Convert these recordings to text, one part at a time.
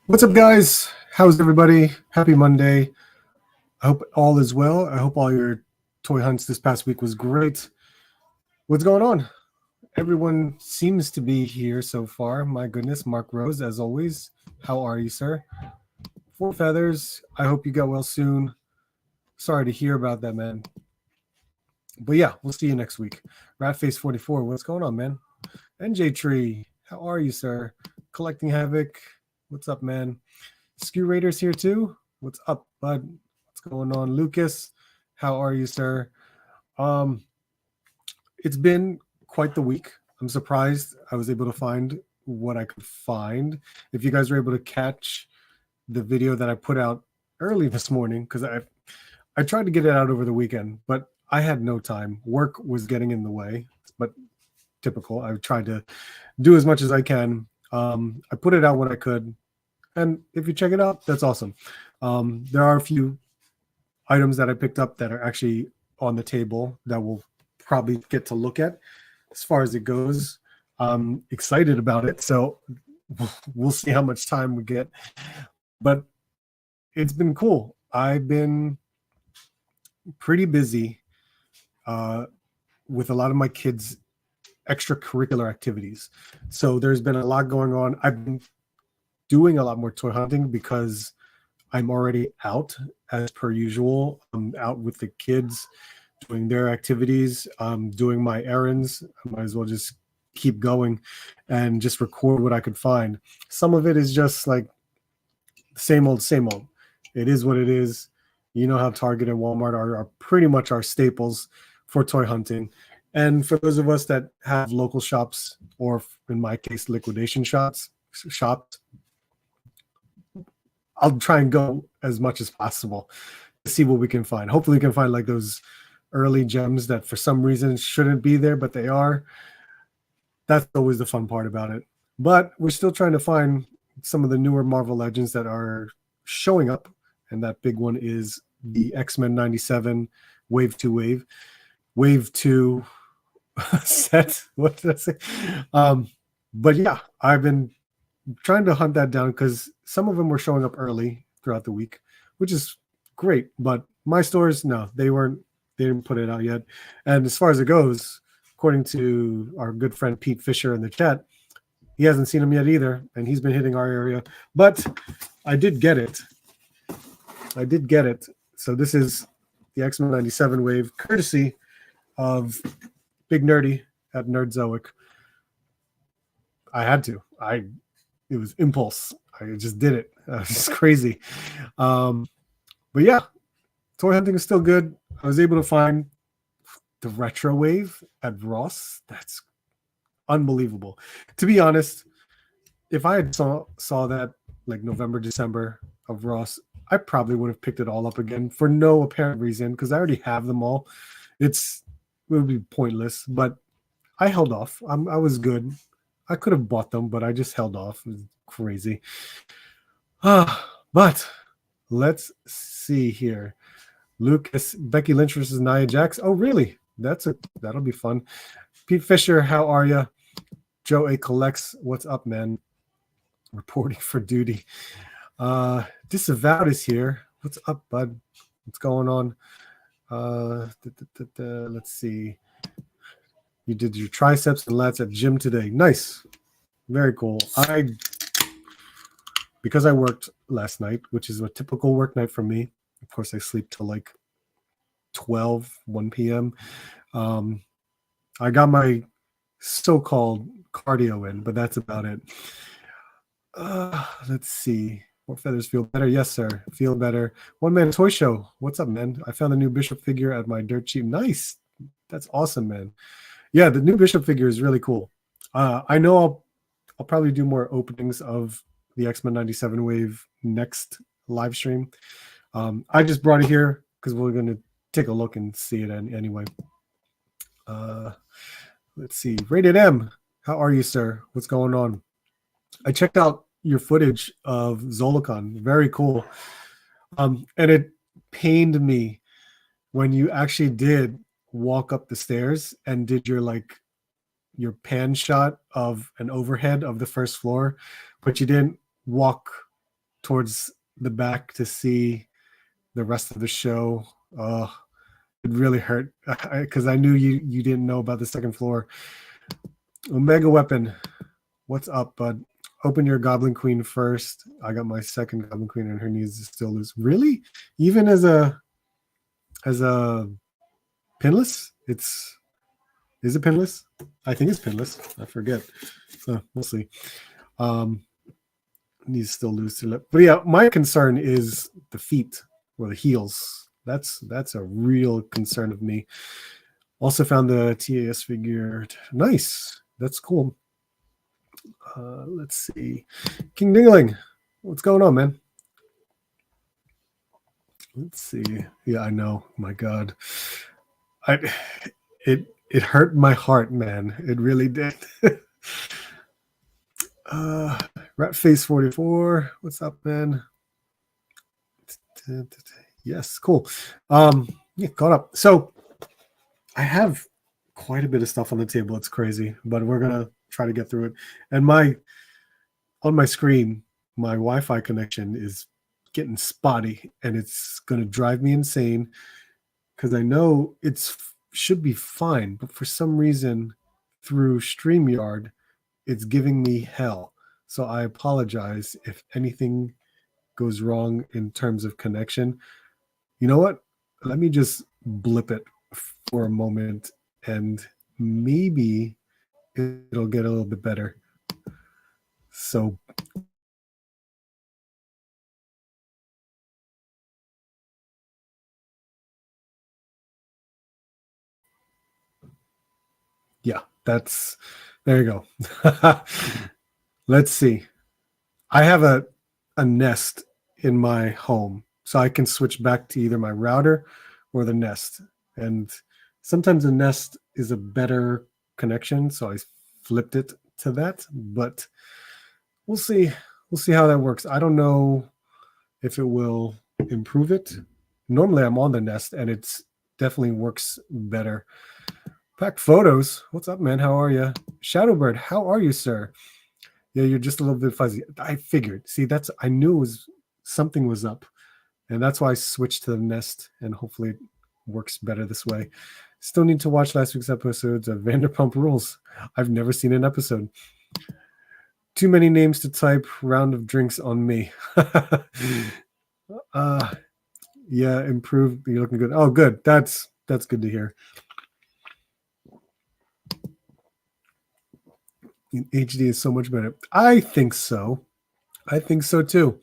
What's up, guys? How's everybody? Happy Monday. I hope all is well. I hope all your toy hunts this past week was great. What's going on? Everyone seems to be here so far. My goodness. Mark Rose, as always. How are you, sir? Four Feathers. I hope you got well soon. Sorry to hear about that, man. But yeah, we'll see you next week. Ratface44, what's going on, man? NJ Tree, how are you, sir? Collecting Havoc, what's up, man? Skew Raiders here too. What's up, bud? What's going on? Lucas, how are you, sir? It's been quite the week. I'm surprised I was able to find what I could find. If you guys were able to catch the video that I put out early this morning, because I tried to get it out over the weekend, but I had no time. Work was getting in the way, but typical. I tried to do as much as I can. I put it out when I could. And if you check it out, that's awesome. There are a few items that I picked up that are actually on the table that we'll probably get to look at as far as it goes. I'm excited about it. So we'll see how much time we get. But it's been cool. I've been pretty busy with a lot of my kids' extracurricular activities. So there's been a lot going on. I've been doing a lot more toy hunting because I'm already out as per usual. I'm out with the kids doing their activities, doing my errands. I might as well just keep going and just record what I could find. Some of it is just like same old, same old. It is what it is. You know how Target and Walmart are pretty much our staples for toy hunting. And for those of us that have local shops, or in my case, liquidation shops, I'll try and go as much as possible to see what we can find. Hopefully we can find like those early gems that for some reason shouldn't be there, but they are. That's always the fun part about it. But we're still trying to find some of the newer Marvel Legends that are showing up. And that big one is the X-Men 97 Wave 2 Wave 2 set. What did I say? But yeah, I've been trying to hunt that down because some of them were showing up early throughout the week, which is great. But my stores, no, they didn't put it out yet. And as far as it goes, according to our good friend Pete Fisher in the chat, he hasn't seen them yet either, and he's been hitting our area. But I did get it. So this is the X-Men 97 Wave, courtesy of Big Nerdy at Nerdzoic. I had to. It was impulse. I just did it. It's crazy. But yeah, toy hunting is still good. I was able to find the retro wave at Ross. That's unbelievable. To be honest, if I had saw that like November, December of Ross, I probably would have picked it all up again for no apparent reason because I already have them all. It would be pointless, but I held off. I was good. I could have bought them, but I just held off. It was crazy. But let's see here. Lucas, Becky Lynch versus Nia Jax. Oh, really? That'll be fun. Pete Fisher, how are you? Joe A. Collects, what's up, man? Reporting for duty. Disavowed is here. What's up, bud? What's going on? Let's see. You did your triceps and lats at gym today. Nice. Very cool. Because I worked last night, which is a typical work night for me. Of course, I sleep till like 1 p.m. I got my so-called cardio in, but that's about it. Let's see. What feathers feel better? Yes, sir. Feel better. One Man Toy Show. What's up, man? I found the new Bishop figure at my dirt cheap. Nice. That's awesome, man. Yeah, the new Bishop figure is really cool. I know I'll probably do more openings of the X-Men 97 Wave next live stream. I just brought it here because we're going to take a look and see it anyway. Let's see. Rated M. How are you, sir? What's going on? I checked out your footage of Zolicon. Very cool. And it pained me when you actually did walk up the stairs and did your pan shot of an overhead of the first floor, but you didn't walk towards the back to see the rest of the show. It really hurt because I knew you didn't know about the second floor. Omega Weapon, what's up, bud? Open your Goblin Queen first. I got my second Goblin Queen and her needs to still loose. Really? Even as a pinless? Is it pinless? I think it's pinless. I forget. So we'll see. Needs still loose to lip. But yeah, my concern is the feet or the heels. That's a real concern of me. Also found the TAS figure. Nice. That's cool. Let's see. King Dingling. What's going on, man? Let's see. Yeah, I know. My God. It hurt my heart, man. It really did. Ratface 44. What's up, man? Yes, cool. Yeah, caught up. So I have quite a bit of stuff on the table. It's crazy, but we're gonna try to get through it. And on my screen, my Wi-Fi connection is getting spotty, and it's gonna drive me insane because I know should be fine, but for some reason through StreamYard, it's giving me hell. So I apologize if anything goes wrong in terms of connection. You know what? Let me just blip it for a moment and maybe it'll get a little bit better. So yeah, there you go. Let's see. I have a Nest in my home, so I can switch back to either my router or the Nest. And sometimes the Nest is a better connection, so I flipped it to that. But we'll see. We'll see how that works. I don't know if it will improve it. Normally, I'm on the Nest, and it's definitely works better. Pack Photos. What's up, man? How are you? Shadowbird, how are you, sir? Yeah, you're just a little bit fuzzy. I figured. See, I knew something was up, and that's why I switched to the Nest, and hopefully it works better this way. Still need to watch last week's episodes of Vanderpump Rules. I've never seen an episode. Too many names to type. Round of drinks on me. Yeah, improved. You're looking good. Oh, good. That's good to hear. In HD is so much better. I think so. I think so too.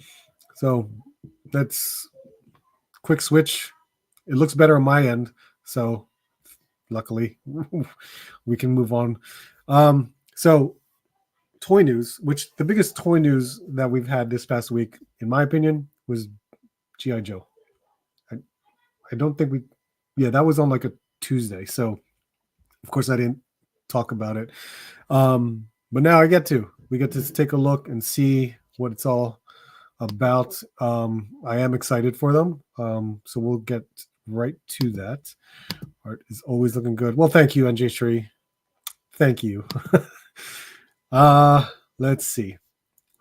So that's quick switch. It looks better on my end. So luckily we can move on. So toy news, which the biggest toy news that we've had this past week, in my opinion, was G.I. Joe. I don't think that was on like a Tuesday. So of course I didn't talk about it. But now we get to take a look and see what it's all about. I am excited for them. So we'll get right to that. Art is always looking good. Well, thank you, NJ Tree. Thank you. Let's see.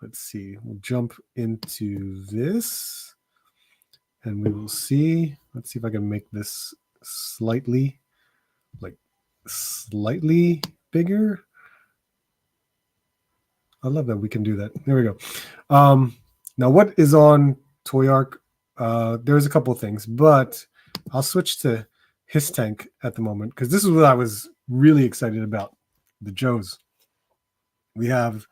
We'll jump into this and we will see. Let's see if I can make this slightly bigger. I love that we can do that. There we go. Now, what is on Toy Arc? There's a couple of things, but I'll switch to his tank at the moment because this is what I was really excited about, the Joes. We have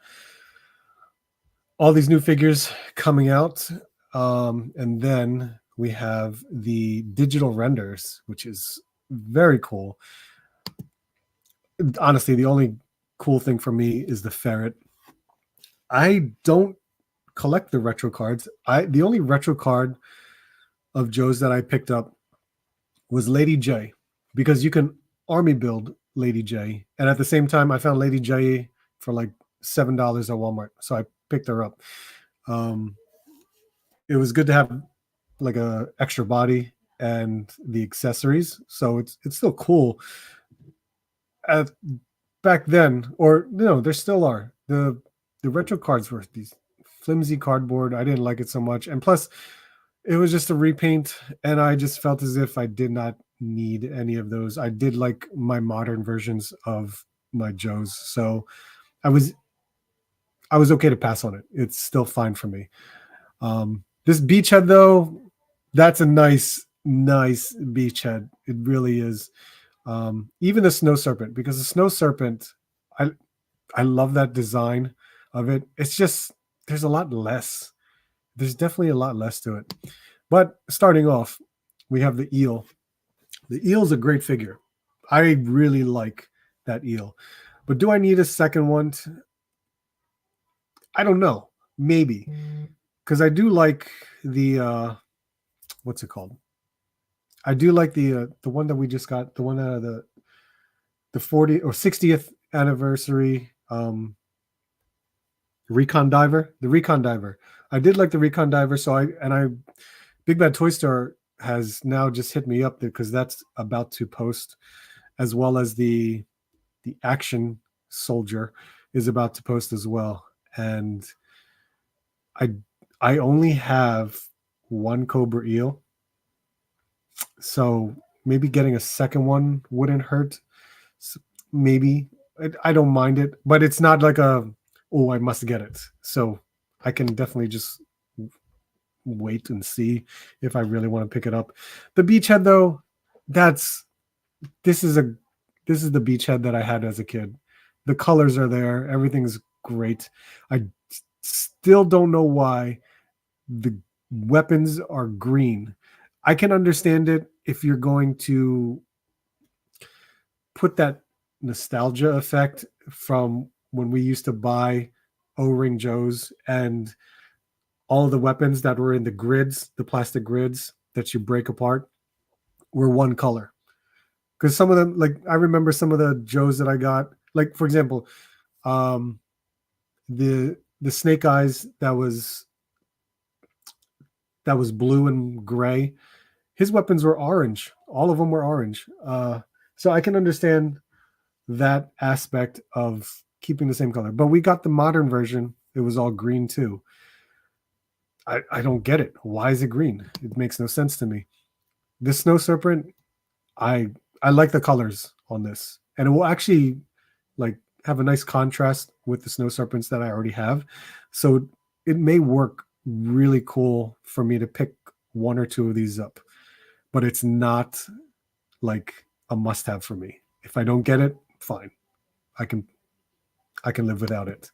all these new figures coming out, and then we have the digital renders, which is very cool. Honestly, the only cool thing for me is the ferret. I don't collect the retro cards. The only retro card of Joe's that I picked up was Lady J, because you can army build Lady J, and at the same time I found Lady J for like $7 at Walmart, so I picked her up. It was good to have like a extra body and the accessories, so it's still cool. Back then, or no, there still are the retro cards were these flimsy cardboard. I didn't like it so much. And plus, it was just a repaint, and I just felt as if I did not need any of those. I did like my modern versions of my Joes. So I was okay to pass on it. It's still fine for me. This beachhead though, that's a nice beachhead. It really is. Even the snow serpent, because the snow serpent, I love that design of it. It's just there's a lot less. There's definitely a lot less to it. But starting off, we have the eel. The eel's a great figure. I really like that eel. But do I need a second one? I don't know. Maybe. Because I do like the what's it called? I do like the one that we just got, the one out of the 40th or 60th anniversary Recon Diver. The Recon Diver. I did like the Recon Diver, so Big Bad Toy Store has now just hit me up because that's about to post, as well as the Action Soldier is about to post as well. And I only have one Cobra Eel, so maybe getting a second one wouldn't hurt. Maybe I don't mind it, but it's not like I must get it. So I can definitely just wait and see if I really want to pick it up. The beachhead though, this is the beachhead that I had as a kid. The colors are there, everything's great. I still don't know why the weapons are green. I can understand it if you're going to put that nostalgia effect from when we used to buy O-ring Joes, and all of the weapons that were in the grids, the plastic grids that you break apart, were one color. Because some of them, like I remember some of the Joes that I got, like for example, the Snake Eyes that was blue and gray. His weapons were orange. All of them were orange. So I can understand that aspect of keeping the same color. But we got the modern version. It was all green too. I don't get it. Why is it green? It makes no sense to me. This Snow Serpent, I like the colors on this. And it will actually like have a nice contrast with the Snow Serpents that I already have. So it may work really cool for me to pick one or two of these up. But it's not like a must-have for me. If I don't get it, fine. I can live without it.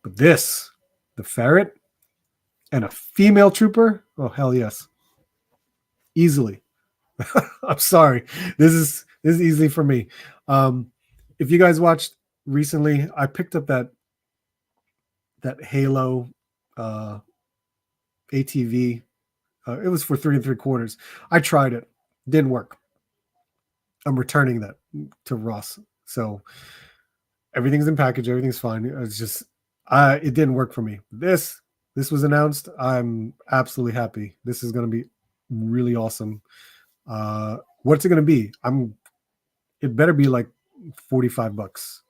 But this, the ferret and a female trooper, oh hell yes. Easily. I'm sorry. This is easily for me. If you guys watched recently, I picked up that Halo ATV. It was for 3 3/4. I tried it. Didn't work. I'm returning that to Ross. So everything's in package. Everything's fine. It's just it didn't work for me. This was announced. I'm absolutely happy. This is going to be really awesome. What's it going to be? It better be like $45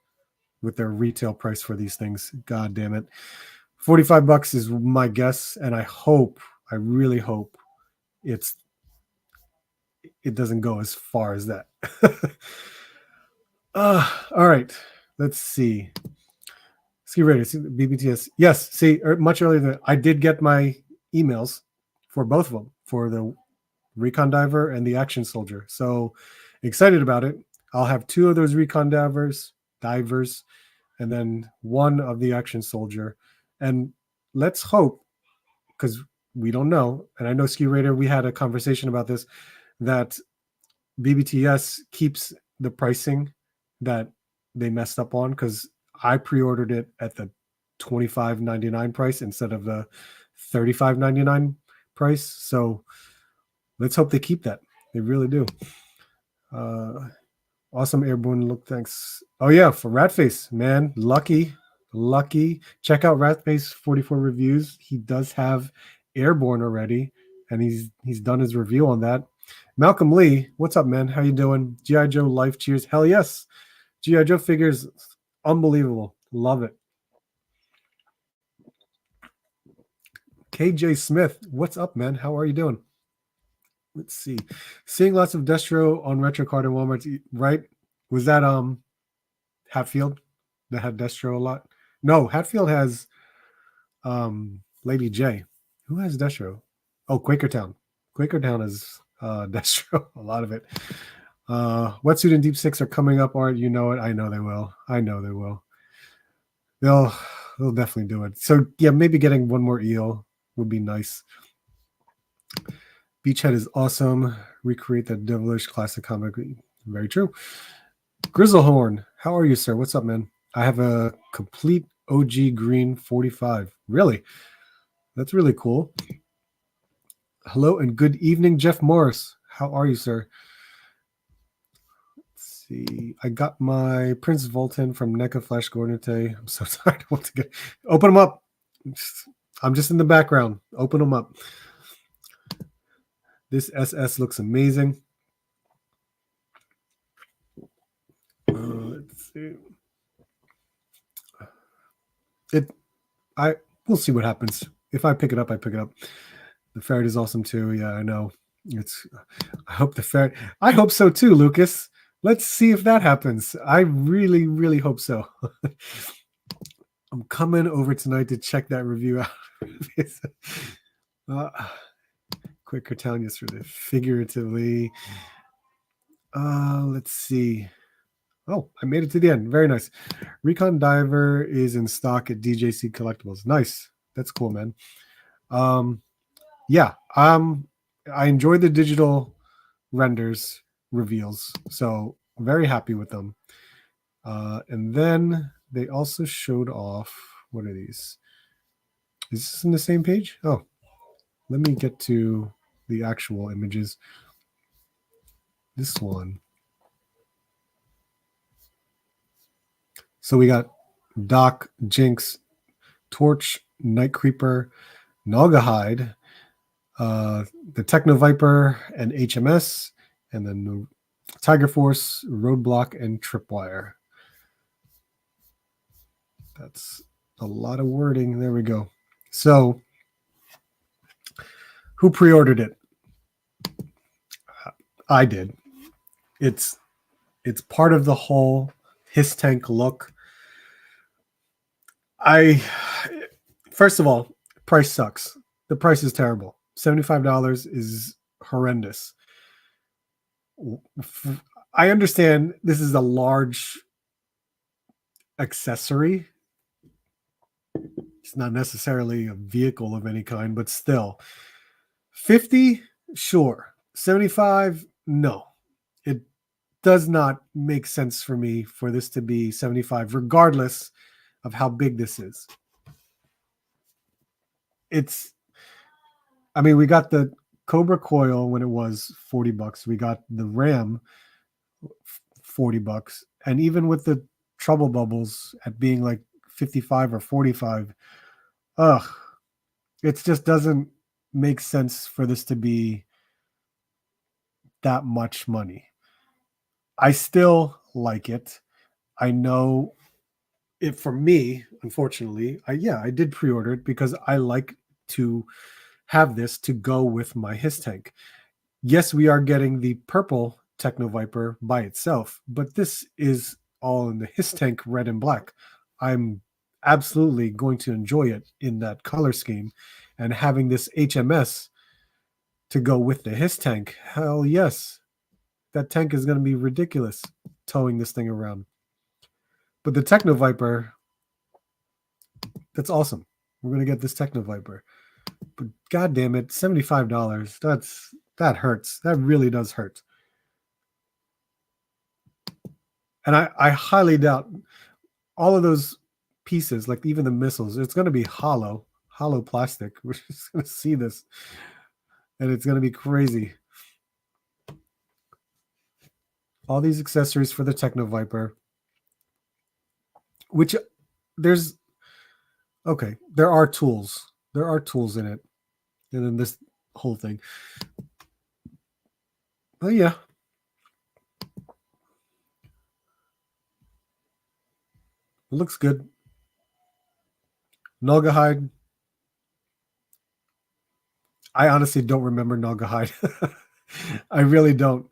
with their retail price for these things. God damn it. $45 is my guess, and I really hope it doesn't go as far as that. All right, let's see. Ski Raider, BBTS. Yes, see, much earlier than I did get my emails for both of them, for the Recon Diver and the Action Soldier. So excited about it. I'll have 2 of those Recon divers, and then 1 of the Action Soldier. And let's hope, because we don't know, and I know Ski Raider, we had a conversation about this, that BBTS keeps the pricing that they messed up on, because I pre-ordered it at the $25.99 price instead of the $35.99 price. So let's hope they keep that. They really do. Awesome airborne look. Thanks. Oh yeah, for Ratface, man, lucky. Check out Ratface 44 reviews. He does have airborne already, and he's done his review on that. Malcolm Lee, what's up, man? How you doing? G.I. Joe Life Cheers. Hell yes. G.I. Joe figures, unbelievable. Love it. KJ Smith, what's up, man? How are you doing? Let's see. Seeing lots of Destro on Retro Card and Walmart, right? Was that Hatfield that had Destro a lot? No, Hatfield has Lady J. Who has Destro? Oh, Quakertown. Quakertown is Destro, a lot of it. Wetsuit and Deep Six are coming up, Art. You know it. I know they will. I know they will. They'll definitely do it. So yeah, maybe getting one more eel would be nice. Beachhead is awesome. Recreate that devilish classic comic. Very true. Grizzlehorn, how are you, sir? What's up, man? I have a complete OG green 45. Really? That's really cool. Hello and good evening, Jeff Morris. How are you, sir? Let's see. I got my Prince Voltan from NECA Flash Gornite. I'm so tired. I want to get open them up. I'm just in the background. Open them up. This SS looks amazing. Let's see. We'll see what happens. If I pick it up, I pick it up. The ferret is awesome too. Yeah, I know. I hope the ferret. I hope so too, Lucas. Let's see if that happens. I really, really hope so. I'm coming over tonight to check that review out. Quick Cortelius for the figuratively. Let's see. Oh, I made it to the end. Very nice. Recon Diver is in stock at DJC Collectibles. Nice. That's cool, man. Yeah. I enjoyed the digital renders reveals, so I'm very happy with them. And then they also showed off, what are these? Is this in the same page? Oh, let me get to the actual images. This one. So we got Doc, Jinx, Torch, Night Creeper, Naugahyde, the Technov Viper, and HMS, and then the Tiger Force, Roadblock, and Tripwire. That's a lot of wording. There we go. So, who pre-ordered it? I did. It's part of the whole His Tank look. First of all, price sucks. The price is terrible. $75 is horrendous. I understand this is a large accessory. It's not necessarily a vehicle of any kind, but still. 50, sure. 75, no. It does not make sense for me for this to be 75, regardless of how big this is. We got the Cobra Coil when it was $40. We got the Ram $40. And even with the Trouble Bubbles at being like 55 or 45, it just doesn't make sense for this to be that much money. I still like it. I know it for me, unfortunately, I did pre-order it because I like to have this to go with my His Tank. Yes, we are getting the purple Technov Viper by itself, but this is all in the His Tank red and black. I'm absolutely going to enjoy it in that color scheme, and having this HMS to go with the His Tank, hell yes. That tank is going to be ridiculous towing this thing around. But the Technov Viper, that's awesome. We're going to get this Technov Viper. But god damn it, $75. That hurts. That really does hurt. And I highly doubt all of those pieces, like even the missiles, it's going to be hollow plastic. We're just going to see this, and it's going to be crazy. All these accessories for the Technov Viper, which there are tools. There are tools in it. And then this whole thing. But yeah. It looks good. Naugahyde. I honestly don't remember Naugahyde. I really don't.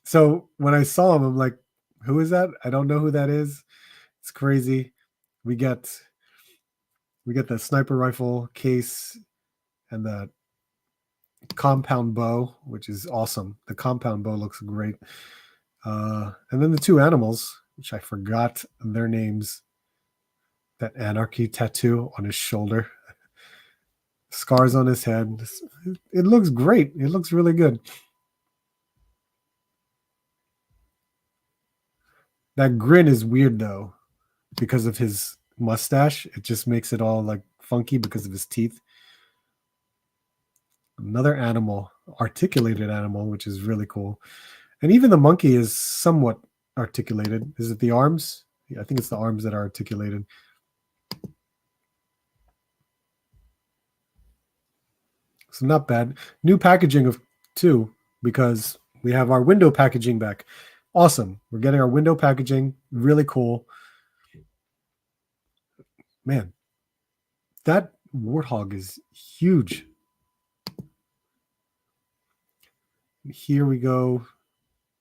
So when I saw him, I'm like, who is that? I don't know who that is. It's crazy. We get the sniper rifle case and the compound bow, which is awesome. The compound bow looks great. And then the two animals, which I forgot their names. That anarchy tattoo on his shoulder, scars on his head. It looks great. It looks really good. That grin is weird though, because of his mustache. It just makes it all like funky because of his teeth. Another animal, articulated animal, which is really cool. And even the monkey is somewhat articulated. Is it the arms? Yeah, I think it's the arms that are articulated. So not bad. New packaging of two, because we have our window packaging back. Awesome. We're getting our window packaging. Really cool. Man, that warthog is huge. Here we go.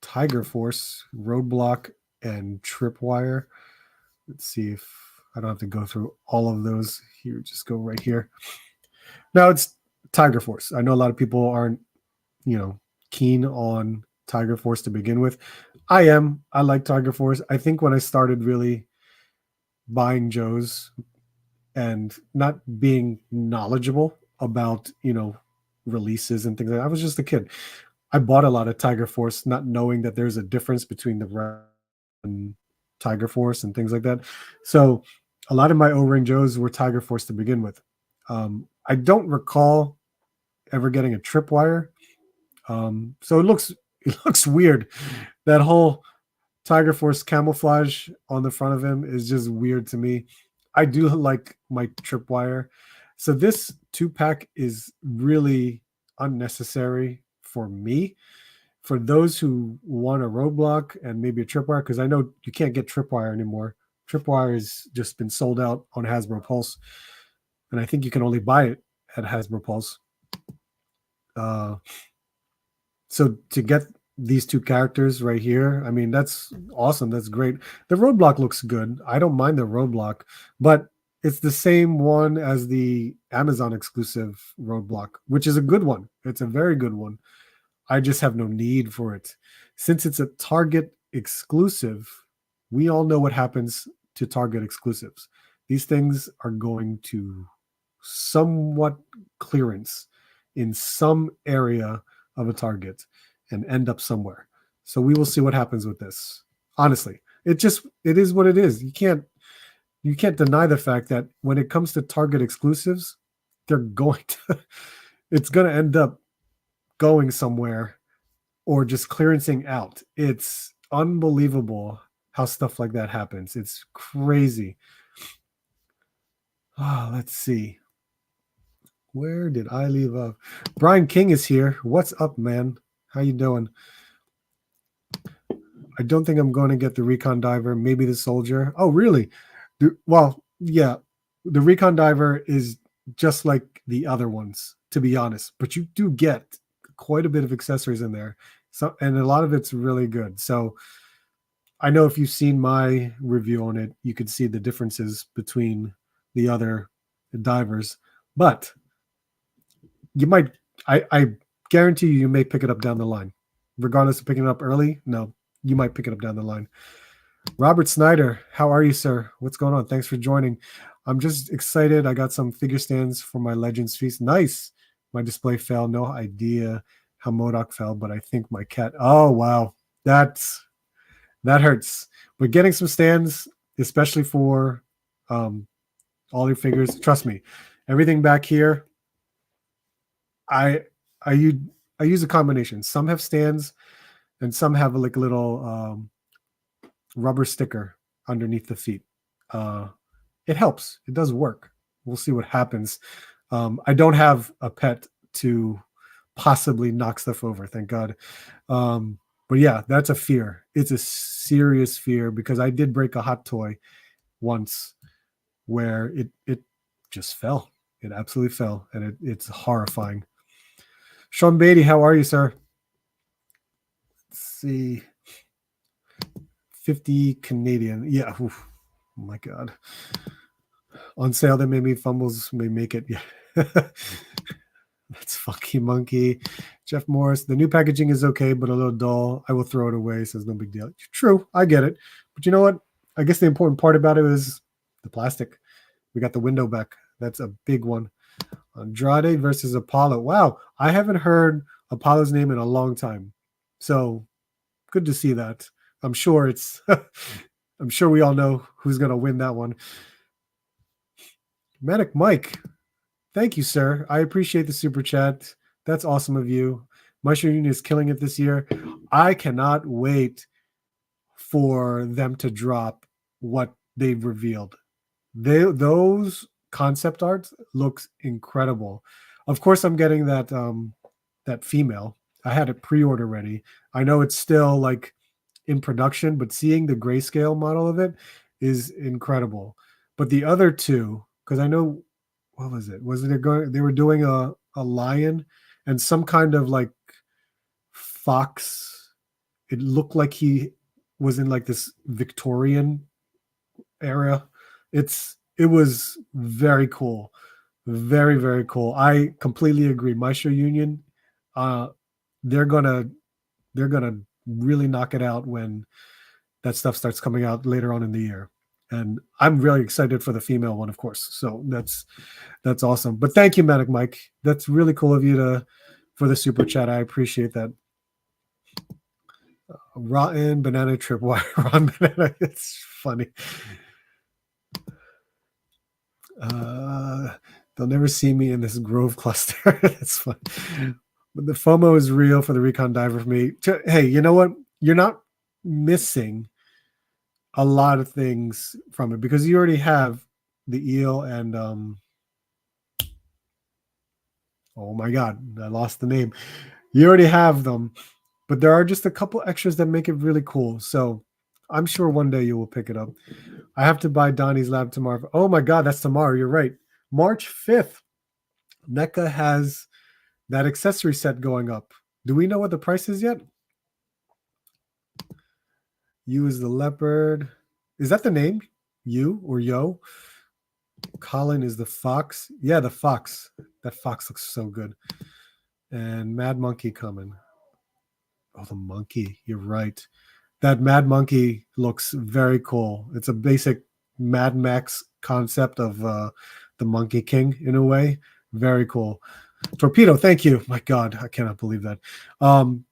Tiger Force, Roadblock, and Tripwire. Let's see if I don't have to go through all of those here. Just go right here. Now it's Tiger Force. I know a lot of people aren't, keen on Tiger Force to begin with. I am. I like Tiger Force. I think when I started really buying Joes and not being knowledgeable about, releases and things like that, I was just a kid. I bought a lot of Tiger Force, not knowing that there's a difference between the red and Tiger Force and things like that. So a lot of my O-ring Joes were Tiger Force to begin with. I don't recall ever getting a tripwire. So it looks weird. That whole Tiger Force camouflage on the front of him is just weird to me. I do like my tripwire. So this 2-pack is really unnecessary for me. For those who want a roadblock and maybe a tripwire, because I know you can't get tripwire anymore. Tripwire has just been sold out on Hasbro Pulse, and I think you can only buy it at Hasbro Pulse. So to get these two characters right here, I mean, that's awesome. That's great. The roadblock looks good. I don't mind the roadblock, but it's the same one as the Amazon exclusive roadblock, which is a good one. It's a very good one. I just have no need for it. Since it's a Target exclusive, we all know what happens to Target exclusives. These things are going to somewhat clearance in some area of a Target and end up somewhere. So we will see what happens with this. Honestly, it is what it is. You can't deny the fact that when it comes to Target exclusives, they're going to it's going to end up going somewhere or just clearancing out. It's unbelievable how stuff like that happens. It's crazy. Let's see. Where did I leave off? Brian King is here. What's up, man? How you doing? I don't think I'm going to get the Recon Diver, maybe the Soldier. Oh, really? Well, yeah. The Recon Diver is just like the other ones, to be honest. But you do get quite a bit of accessories in there. So, and a lot of it's really good. So I know if you've seen my review on it, you could see the differences between the other divers. But you might, I guarantee you may pick it up down the line. Regardless of picking it up early, no, you might pick it up down the line. Robert Snyder, how are you, sir? What's going on? Thanks for joining. I'm just excited. I got some figure stands for my Legends Feast. Nice. My display fell. No idea how MODOK fell, but I think my cat. Oh, wow. That hurts. But getting some stands, especially for all your figures, trust me, everything back here, I use a combination. Some have stands and some have like a little rubber sticker underneath the feet. It helps. It does work. We'll see what happens. I don't have a pet to possibly knock stuff over, thank God. But yeah, that's a fear. It's a serious fear because I did break a hot toy once where it just fell. It absolutely fell, and it's horrifying. Sean Beatty, how are you, sir? Let's see. 50 Canadian. Yeah. Oof. Oh my God. On sale, that maybe fumbles may make it. Yeah. That's Funky Monkey. Jeff Morris. The new packaging is okay, but a little dull. I will throw it away. Says no big deal. True. I get it. But you know what? I guess the important part about it is the plastic. We got the window back. That's a big one. Andrade versus Apollo. Wow. I haven't heard Apollo's name in a long time. So good to see that. I'm sure it's I'm sure we all know who's gonna win that one. Manic Mike. Thank you, sir. I appreciate the super chat. That's awesome of you. Mushroom Union is killing it this year. I cannot wait for them to drop what they've revealed. Those concept art looks incredible. Of course, I'm getting that that female. I had it pre-order ready. I know it's still like in production, but seeing the grayscale model of it is incredible. But the other two, because I know, what was it? Was it going? They were doing a lion and some kind of like fox. It looked like he was in like this Victorian era. It was very cool, very very cool. I completely agree. Maestro Union, uh, they're gonna they're gonna really knock it out when that stuff starts coming out later on in the year. And I'm really excited for the female one, of course. So that's awesome. But thank you, Manic Mike. That's really cool of you to for the super chat. I appreciate that. Rotten banana trip. Why rotten banana? It's funny. They'll never see me in this Grove cluster. That's fun. But the FOMO is real for the Recon Diver for me. Hey, you know what? You're not missing a lot of things from it because you already have the eel and oh my God, I lost the name. You already have them, but there are just a couple extras that make it really cool. So I'm sure one day you will pick it up. I have to buy Donnie's Lab tomorrow. Oh my God, that's tomorrow. You're right. March 5th, NECA has that accessory set going up. Do we know what the price is yet? You is the leopard. Is that the name? You or Yo? Colin is the fox. Yeah, the fox. That fox looks so good. And Mad Monkey coming. Oh, the monkey. You're right. That Mad Monkey looks very cool. It's a basic Mad Max concept of the Monkey King in a way. Very cool. Torpedo, thank you. My God, I cannot believe that.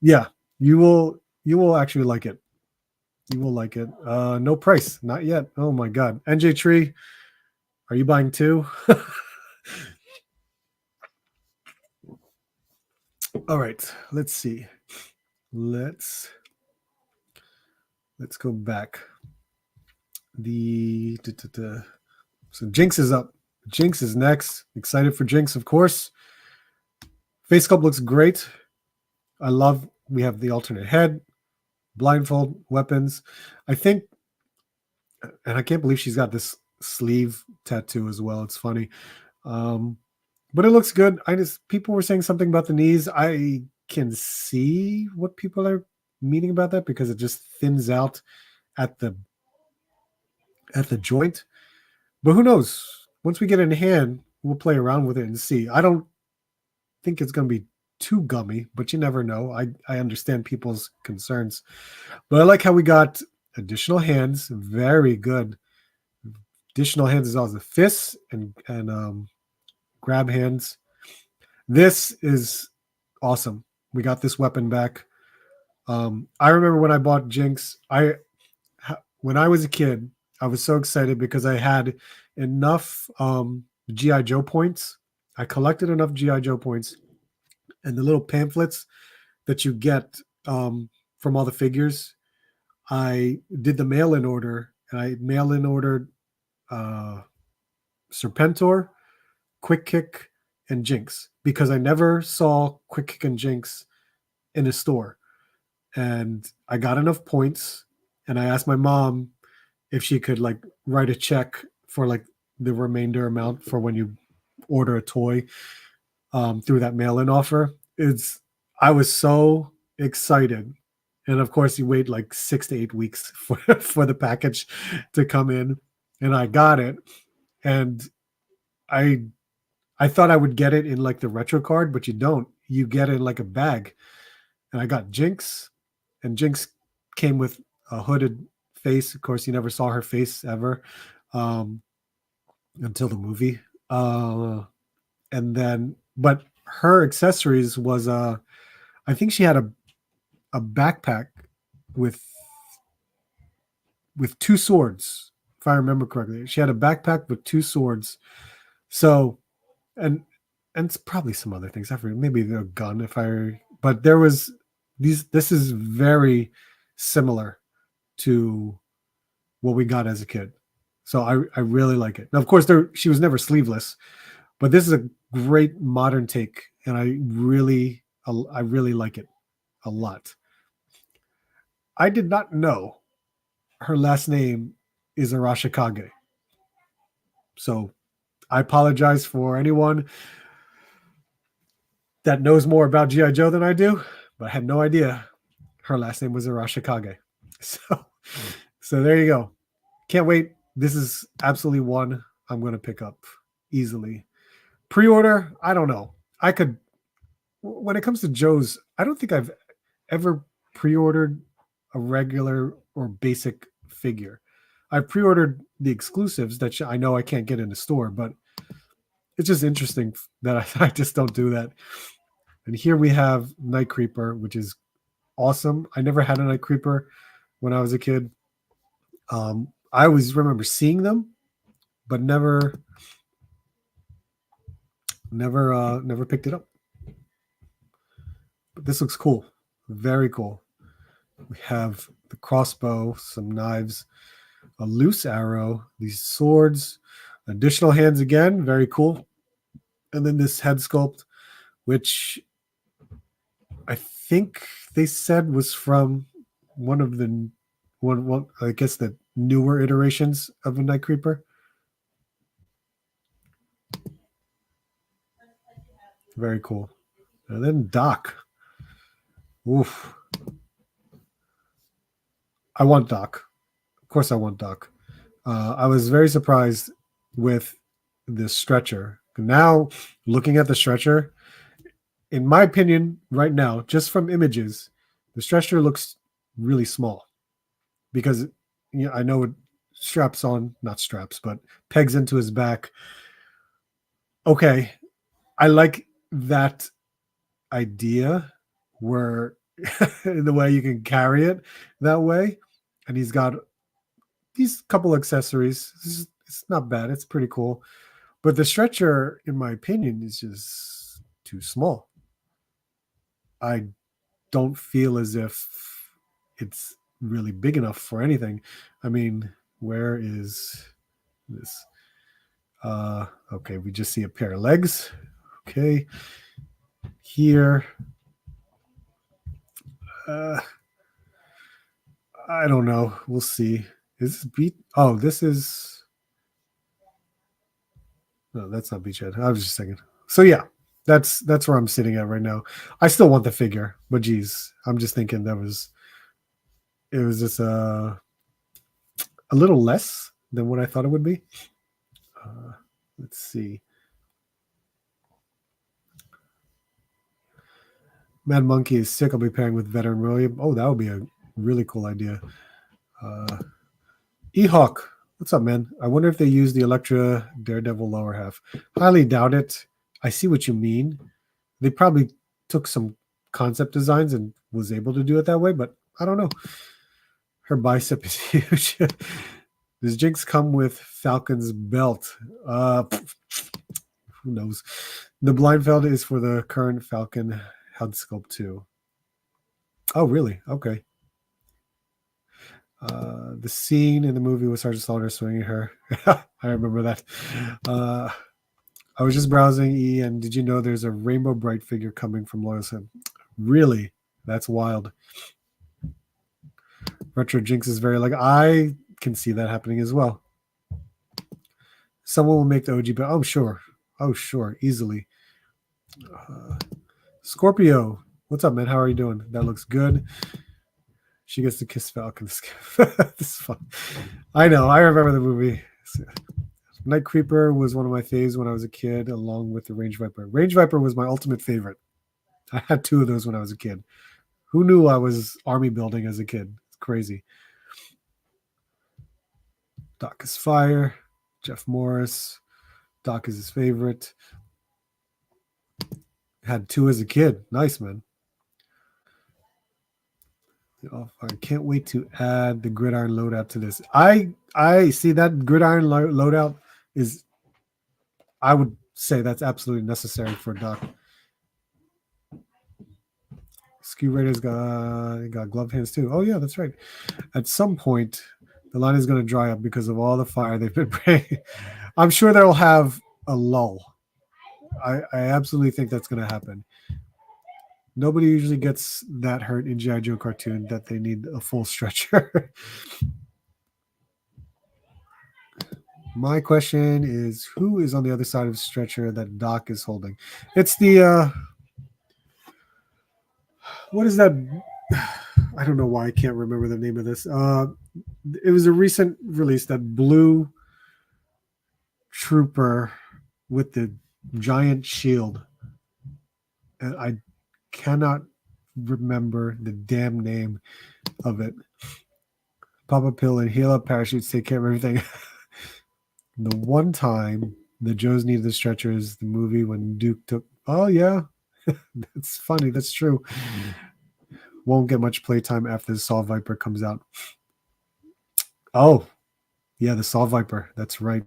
Yeah, you will actually like it. You will like it. No price, not yet. Oh my God. NJ Tree, are you buying two? All right, let's see. Let's go back. So Jinx is up. Jinx is next. Excited for Jinx, of course. Face sculpt looks great. I love we have the alternate head, blindfold, weapons. I think, and I can't believe she's got this sleeve tattoo as well. It's funny. But it looks good. People were saying something about the knees. I can see what people are meaning about that because it just thins out at the joint. But who knows? Once we get it in hand, we'll play around with it and see. I don't think it's going to be too gummy, but you never know. I understand people's concerns. But I like how we got additional hands. Very good. Additional hands is also fists and grab hands. This is awesome. We got this weapon back. I remember when I bought Jinx, when I was a kid, I was so excited because I had enough G.I. Joe points. I collected enough G.I. Joe points and the little pamphlets that you get from all the figures. I did the mail-in order, and I mail-in ordered Serpentor, Quick Kick, and Jinx because I never saw Quick Kick and Jinx in a store. And I got enough points, and I asked my mom if she could like write a check for like the remainder amount for when you order a toy through that mail-in offer. I was so excited. And of course, you wait like 6 to 8 weeks for the package to come in, and I got it. And I I thought I would get it in like the retro card, but you don't. You get it in like a bag. And I got Jinx, and Jinx came with a hooded face. Of course, you never saw her face ever um, until the movie. And then, but her accessories was I think she had a backpack with two swords, if I remember correctly. She had a backpack with two swords. So, and it's probably some other things. I forget, maybe a gun, but there was these. This is very similar to what we got as a kid. So I really like it. Now, of course, she was never sleeveless, but this is a great modern take, and I really like it a lot. I did not know her last name is Arashikage. So I apologize for anyone that knows more about G.I. Joe than I do, but I had no idea her last name was Arashikage. So there you go. Can't wait. This is absolutely one I'm going to pick up easily. Pre-order, I don't know. I could, when it comes to Joe's, I don't think I've ever pre-ordered a regular or basic figure. I've pre-ordered the exclusives that I know I can't get in the store, but it's just interesting that I just don't do that. And here we have Night Creeper, which is awesome. I never had a Night Creeper when I was a kid. I always remember seeing them, but never picked it up. But this looks cool. Very cool. We have the crossbow, some knives, a loose arrow, these swords, additional hands again. Very cool. And then this head sculpt, which I think they said was from one of the one I guess the newer iterations of a Night Creeper. Very cool. And then Doc. Oof. I want Doc. Of course I want Doc. I was very surprised with the stretcher. Now, looking at the stretcher, in my opinion, right now, just from images, the stretcher looks really small because I know it straps on, not straps, but pegs into his back. Okay, I like that idea where in the way you can carry it that way, and he's got these couple accessories. It's not bad. It's pretty cool. But the stretcher, in my opinion, is just too small. I don't feel as if it's really big enough for anything. I mean, where is this? Okay, we just see a pair of legs. Okay. Here. I don't know. We'll see. Is this beat? Oh, this is. No, that's not Beachhead. I was just thinking. So yeah, that's where I'm sitting at right now. I still want the figure, but geez, I'm just thinking it was just a little less than what I thought it would be. Let's see. Mad Monkey is sick. I'll be pairing with Veteran William. Oh, that would be a really cool idea. E-Hawk, what's up, man? I wonder if they use the Elektra Daredevil lower half. Highly doubt it. I see what you mean. They probably took some concept designs and was able to do it that way, but I don't know. Her bicep is huge. Does Jinx come with Falcon's belt? Who knows? The Blindfeld is for the current Falcon head sculpt too. Oh, really? Okay. The scene in the movie with Sergeant Slaughter swinging her. I remember that. I was just browsing E, and did you know there's a Rainbow Bright figure coming from Loyalson? Really? That's wild. Retro Jinx is very like, I can see that happening as well. Someone will make the OG, but oh, sure. Oh, sure. Easily. Scorpio, what's up, man? How are you doing? That looks good. She gets to kiss Falcon. This is fun. I know. I remember the movie. Night Creeper was one of my faves when I was a kid, along with the Range Viper. Range Viper was my ultimate favorite. I had two of those when I was a kid. Who knew I was army building as a kid? It's crazy. Doc is fire. Jeff Morris. Doc is his favorite. Had two as a kid. Nice, man. Oh, I can't wait to add the gridiron loadout to this. I see that gridiron loadout is, I would say that's absolutely necessary for Doc. Ski Raiders got glove hands too. Oh yeah, that's right. At some point, the line is going to dry up because of all the fire they've been bringing. I'm sure they'll have a lull. I absolutely think that's going to happen. Nobody usually gets that hurt in G.I. Joe cartoon that they need a full stretcher. My question is, who is on the other side of the stretcher that Doc is holding? It's the what is that? I don't know why I can't remember the name of this. It was a recent release, that blue trooper with the giant shield. And I cannot remember the damn name of it. Pop a pill and heal up parachutes, take care of everything. The one time the Joes needed the stretcher is the movie when Duke took. Oh yeah, that's funny. That's true. Won't get much playtime after the Saw Viper comes out. Oh, yeah, the Saw Viper. That's right.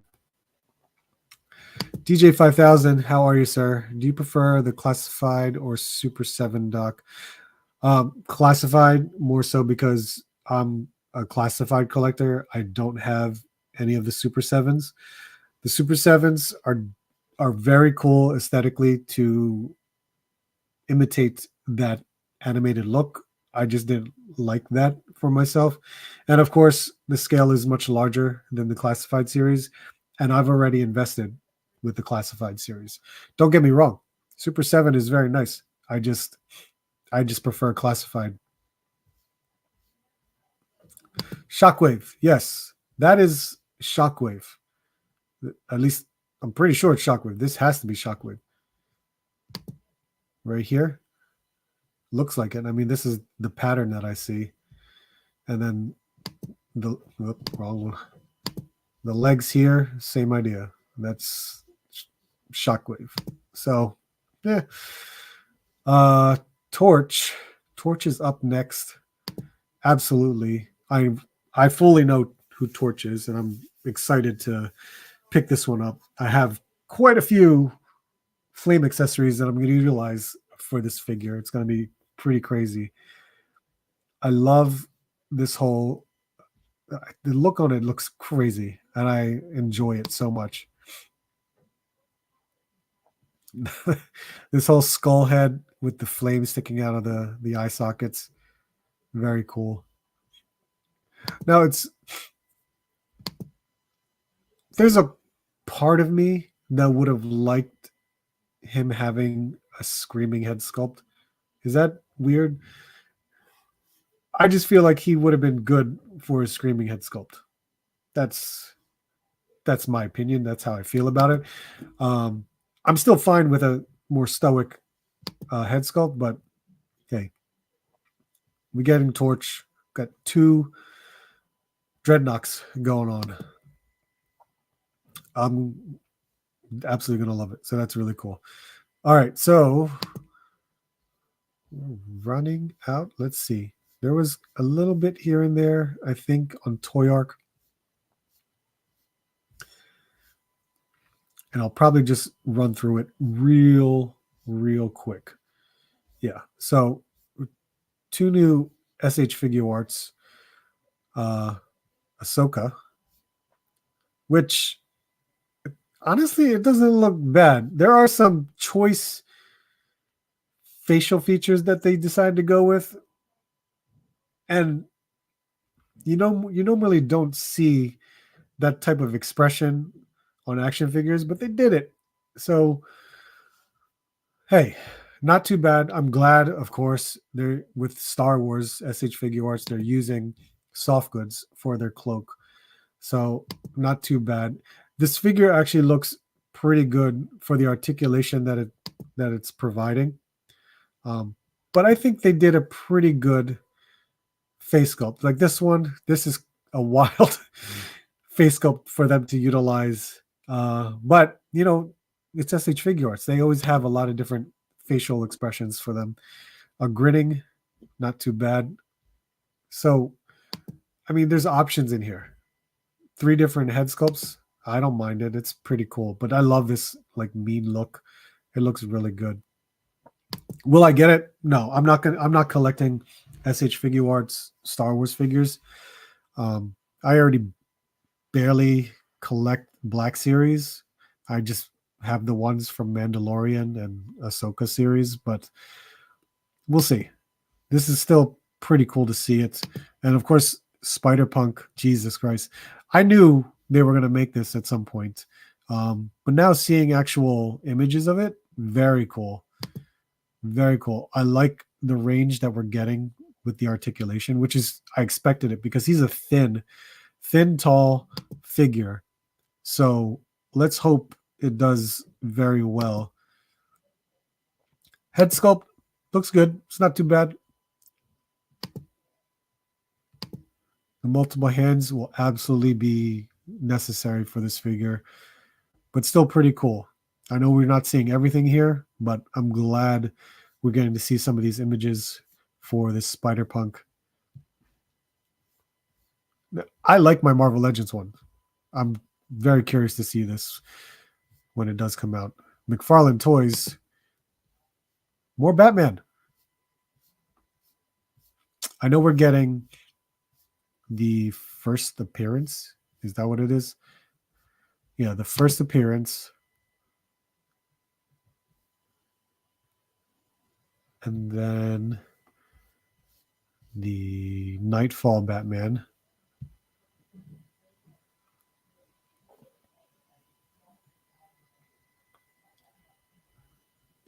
DJ 5000, how are you, sir? Do you prefer the classified or Super 7 Doc? Classified more so because I'm a classified collector. I don't have any of the Super 7s. The Super 7s are very cool aesthetically to imitate that animated look. I just didn't like that for myself. And of course, the scale is much larger than the classified series. And I've already invested with the classified series. Don't get me wrong. Super 7 is very nice. I just prefer classified. Shockwave. Yes, that is Shockwave. At least I'm pretty sure it's Shockwave. This has to be Shockwave. Right here. Looks like it. I mean, this is the pattern that I see. And then the wrong one. The legs here, same idea. That's Shockwave. So, yeah. Torch. Torch is up next. Absolutely. I fully know who Torch is, and I'm excited to pick this one up. I have quite a few flame accessories that I'm going to utilize for this figure. It's going to be pretty crazy. I love this whole, the look on it looks crazy, and I enjoy it so much. This whole skull head with the flame sticking out of the eye sockets, very cool. Now there's a part of me that would have liked him having a screaming head sculpt. Is that weird? I just feel like he would have been good for a screaming head sculpt. That's my opinion. That's how I feel about it. I'm still fine with a more stoic head sculpt, but hey, we getting Torch. Got two Dreadnoks going on. I'm absolutely going to love it. So that's really cool. All right. So running out. Let's see. There was a little bit here and there, I think, on Toy Arc. And I'll probably just run through it real quick. Yeah. So two new SH Figure Arts. Ahsoka, which honestly, it doesn't look bad. There are some choice facial features that they decided to go with. And you normally don't see that type of expression on action figures, but they did it. So, hey, Not too bad. I'm glad, of course, they're with Star Wars SH Figure Arts, they're using soft goods for their cloak. So not too bad. This figure actually looks pretty good for the articulation that it's providing. But I think they did a pretty good face sculpt. Like this one, this is a wild face sculpt for them to utilize. But you know, it's SH Figure Arts. They always have a lot of different facial expressions for them. A grinning, not too bad. So, I mean, there's options in here. 3 different head sculpts. I don't mind it. It's pretty cool. But I love this like mean look. It looks really good. Will I get it? No, I'm not collecting SH Figure Arts Star Wars figures. I already barely collect Black Series. I just have the ones from Mandalorian and Ahsoka series, but we'll see. This is still pretty cool to see it. And of course, Spider-Punk, Jesus Christ. I knew they were going to make this at some point. But now seeing actual images of it, very cool. Very cool. I like the range that we're getting with the articulation, which is, I expected it because he's a thin, tall figure. So let's hope it does very well. Head sculpt looks good. It's not too bad. The multiple hands will absolutely be necessary for this figure, but still pretty cool. I know we're not seeing everything here, but I'm glad we're getting to see some of these images for this Spider-Punk. I like my Marvel Legends one. I'm very curious to see this when it does come out. McFarlane Toys, more Batman. I know we're getting the first appearance. Is that what it is? Yeah, the first appearance. And then the Nightfall Batman.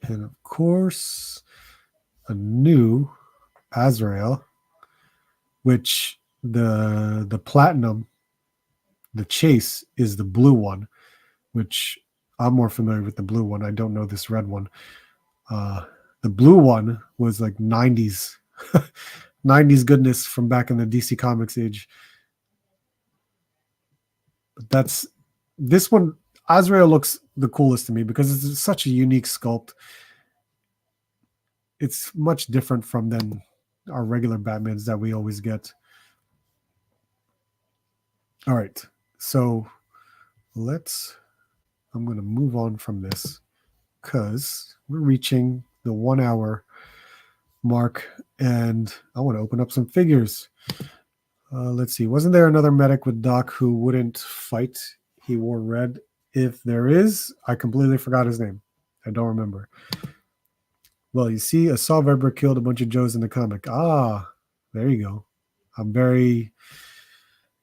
And of course, a new Azrael, which the platinum, the chase is the blue one, which I'm more familiar with the blue one. I don't know this red one. The blue one was like 90s 90s goodness from back in the DC Comics age. But that's this one. Azrael looks the coolest to me because it's such a unique sculpt. It's much different from than our regular Batmans that we always get. All right, so I'm going to move on from this because we're reaching the 1 hour mark and I want to open up some figures. Let's see. Wasn't there another medic with Doc who wouldn't fight? He wore red. If there is, I completely forgot his name. I don't remember. Well, you see, Assault Viper killed a bunch of Joes in the comic. Ah, there you go.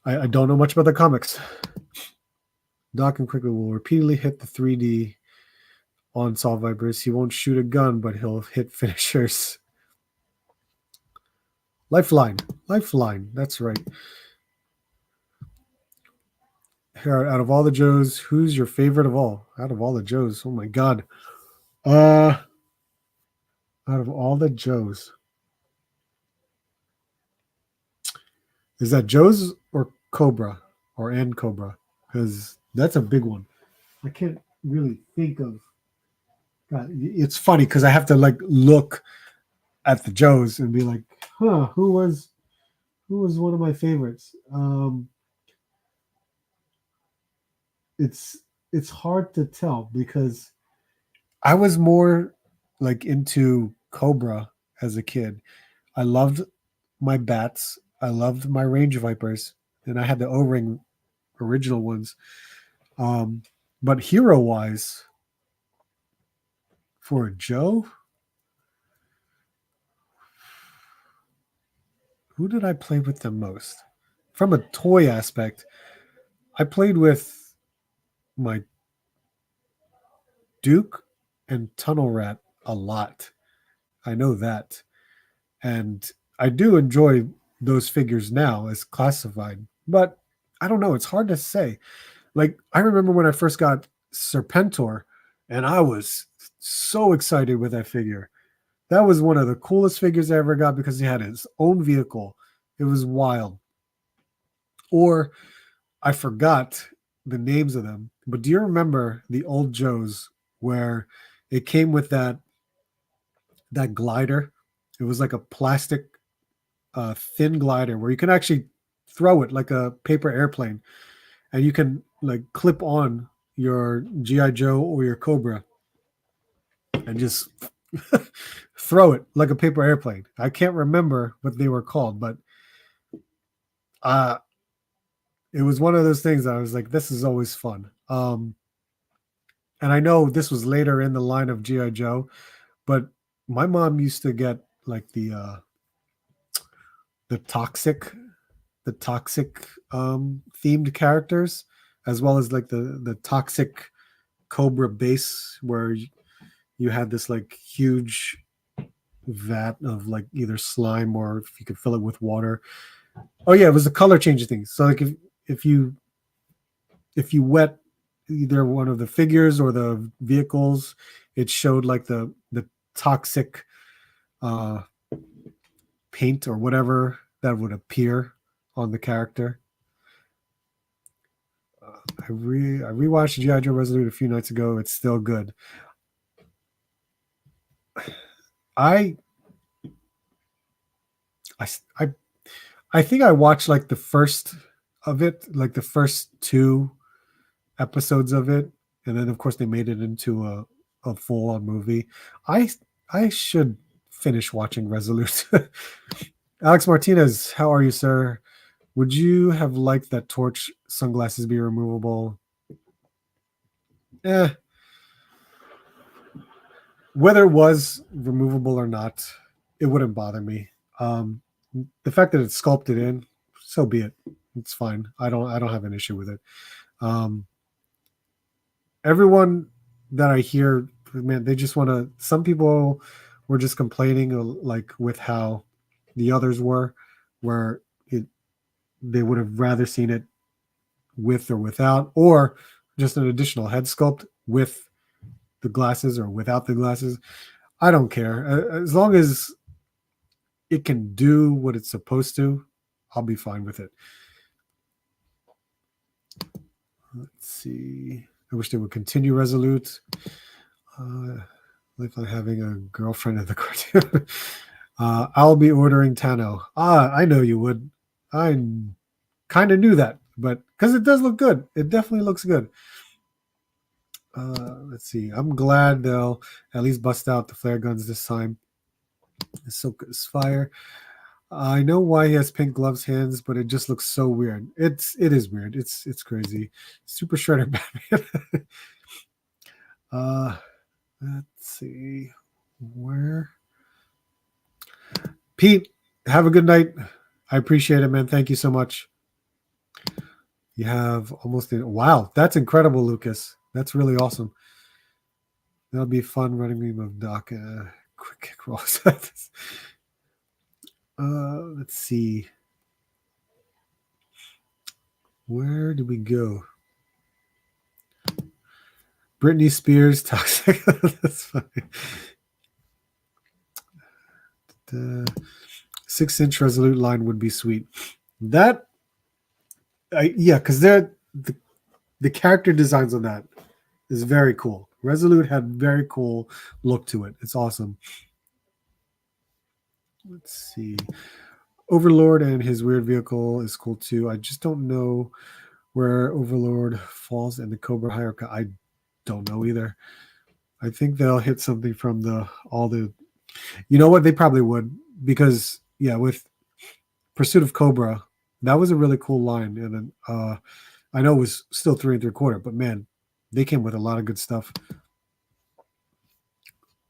I don't know much about the comics. Doc and Quickly will repeatedly hit the 3D on Assault Vipers. He won't shoot a gun, but he'll hit finishers. Lifeline. That's right. Here, out of all the Joes, who's your favorite of all? Out of all the Joes, oh my God. Out of all the Joes, is that Joe's or Cobra or and Cobra? Because that's a big one. I can't really think of. God, it's funny because I have to like look at the Joes and be like, huh, who was one of my favorites? It's hard to tell because I was more like into Cobra as a kid. I loved my bats. I loved my Range Vipers, and I had the O-ring original ones. But hero-wise, for Joe, who did I play with the most? From a toy aspect, I played with my Duke and Tunnel Rat a lot. I know that. And I do enjoy those figures now as classified, but I don't know. It's hard to say. Like, I remember when I first got Serpentor, and I was so excited with that figure. That was one of the coolest figures I ever got because he had his own vehicle. It was wild. Or I forgot the names of them, but do you remember the old Joes where it came with that glider? It was like a plastic thin glider where you can actually throw it like a paper airplane, and you can like clip on your GI Joe or your Cobra and just throw it like a paper airplane. I can't remember what they were called, but uh it was one of those things that I was like, this is always fun. And I know this was later in the line of GI Joe, but my mom used to get like the toxic the toxic themed characters, as well as like the toxic Cobra base, where you had this like huge vat of like either slime or if you could fill it with water. Oh yeah, it was the color changing thing. So like if you wet either one of the figures or the vehicles, it showed like the toxic uh paint or whatever that would appear on the character. I rewatched G.I. Joe Resolute a few nights ago. It's still good. I I I think I watched like the first of it, like the first two episodes of it, and then of course they made it into a full on movie. I I should finish watching Resolute. Alex Martinez, how are you, sir? Would you have liked that Torch sunglasses be removable? Eh, whether it was removable or not, it wouldn't bother me. The fact that it's sculpted in, so be it. It's fine. I don't have an issue with it. Um, everyone that I hear, man, they just want to. Some people were just complaining, like with how the others were, where they would have rather seen it with or without, or just an additional head sculpt with the glasses or without the glasses. I don't care. As long as it can do what it's supposed to, I'll be fine with it. Let's see. I wish they would continue Resolute. Like having a girlfriend in the cartoon. I'll be ordering Tano. I know you would. I kind of knew that, but because it does look good. It definitely looks good. Let's see. I'm glad they'll at least bust out the flare guns this time. It's so good as fire. I know why he has pink gloves hands, but it just looks so weird. It is weird. It's crazy. Super Shredder Batman. Let's see. Where? Pete, have a good night. I appreciate it, man. Thank you so much. You have almost wow, that's incredible, Lucas. That's really awesome. That'll be fun running me of Doc. Quick kick rolls. Let's see. Where did we go? Britney Spears toxic. That's funny. The 6-inch Resolute line would be sweet. That, yeah, because the character designs on that is very cool. Resolute had very cool look to it. It's awesome. Let's see. Overlord and his weird vehicle is cool too. I just don't know where Overlord falls in the Cobra hierarchy. I don't know either. I think they'll hit something from all the. You know what? They probably would, because yeah, with Pursuit of Cobra, that was a really cool line, and then I know it was still 3 3/4, but man, they came with a lot of good stuff.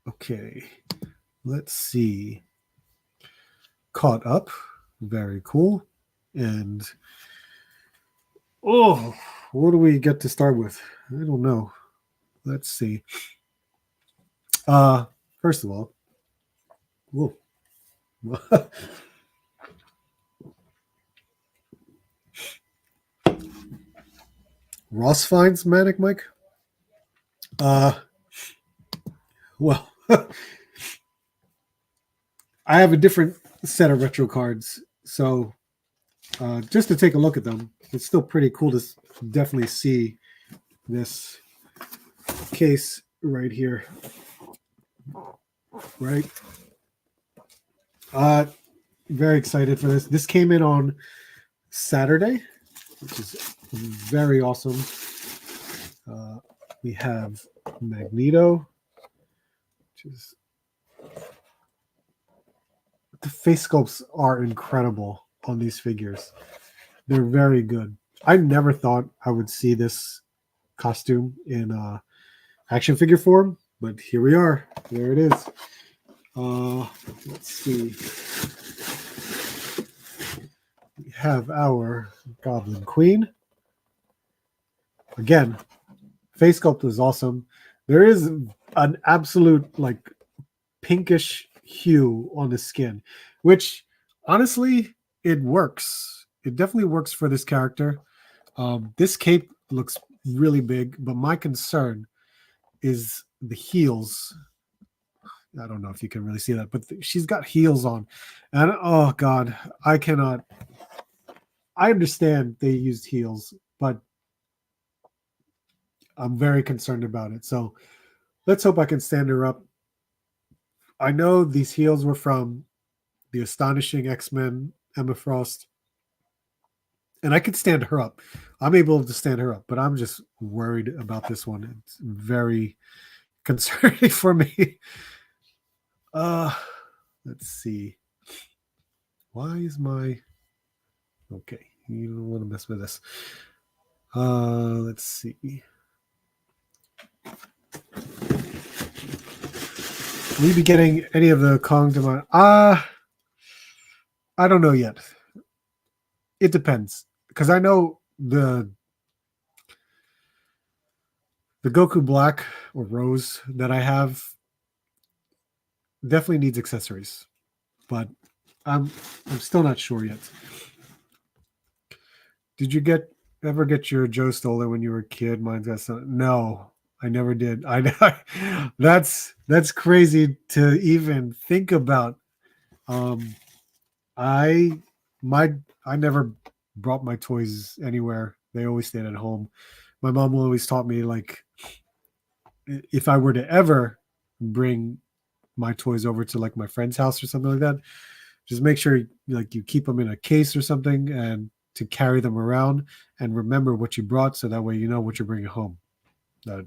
Okay, let's see. Caught up, very cool, and oh, what do we get to start with? I don't know. Let's see. First of all, Whoa. Ross finds Manic Mike. Well, I have a different set of retro cards, so just to take a look at them, it's still pretty cool to definitely see this case right here. Right. Very excited for this. This came in on Saturday, which is very awesome. We have Magneto, which is the face sculpts are incredible on these figures. They're very good. I never thought I would see this costume in action figure form, but here we are. There it is. Let's see. We have our Goblin Queen. Again, face sculpt is awesome. There is an absolute like pinkish hue on the skin, which honestly, it works. It definitely works for this character. This cape looks really big, but my concern is the heels. I don't know if you can really see that, but she's got heels on. And oh God, I cannot. I understand they used heels, but I'm very concerned about it. So let's hope I can stand her up. I know these heels were from the Astonishing X-Men, Emma Frost, and I could stand her up. I'm able to stand her up, but I'm just worried about this one. It's very concerning for me. Let's see. Why is my... Okay, you don't want to mess with this. Let's see. Will you be getting any of the Kong Demand? I don't know yet. It depends. Because I know the Goku Black or Rose that I have definitely needs accessories. But I'm still not sure yet. Did you ever get your Joe stolen when you were a kid? Mine's got some. No, I never did. That's crazy to even think about. I never brought my toys anywhere. They always stayed at home. My mom always taught me, like, if I were to ever bring my toys over to like my friend's house or something like that, just make sure like you keep them in a case or something and to carry them around and remember what you brought, so that way you know what you're bringing home. That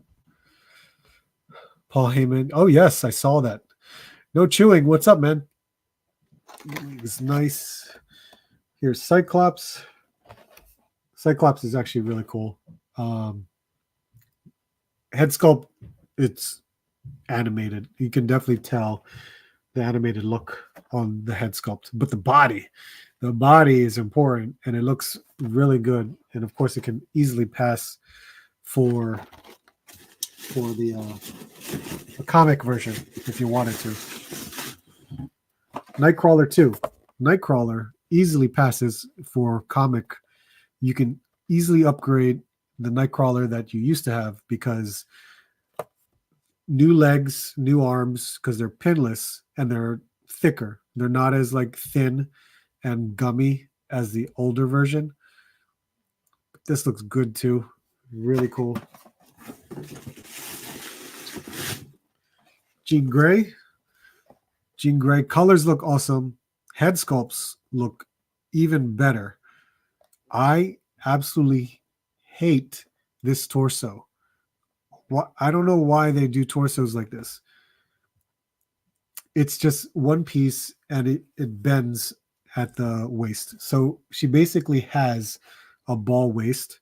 Paul Heyman. Oh yes, I saw that. No chewing. What's up, man? It's nice. Here's Cyclops. Cyclops is actually really cool. Head sculpt, it's animated. You can definitely tell the animated look on the head sculpt, but the body is important, and it looks really good. And of course, it can easily pass for the comic version if you wanted to. Nightcrawler too. Nightcrawler easily passes for comic. You can easily upgrade the Nightcrawler that you used to have because new legs, new arms, because they're pinless and they're thicker. They're not as like thin and gummy as the older version. This looks good too. Really cool. Jean Grey. Jean Grey. Colors look awesome. Head sculpts look even better. I absolutely hate this torso. I don't know why they do torsos like this. It's just one piece and it bends at the waist. So she basically has a ball waist,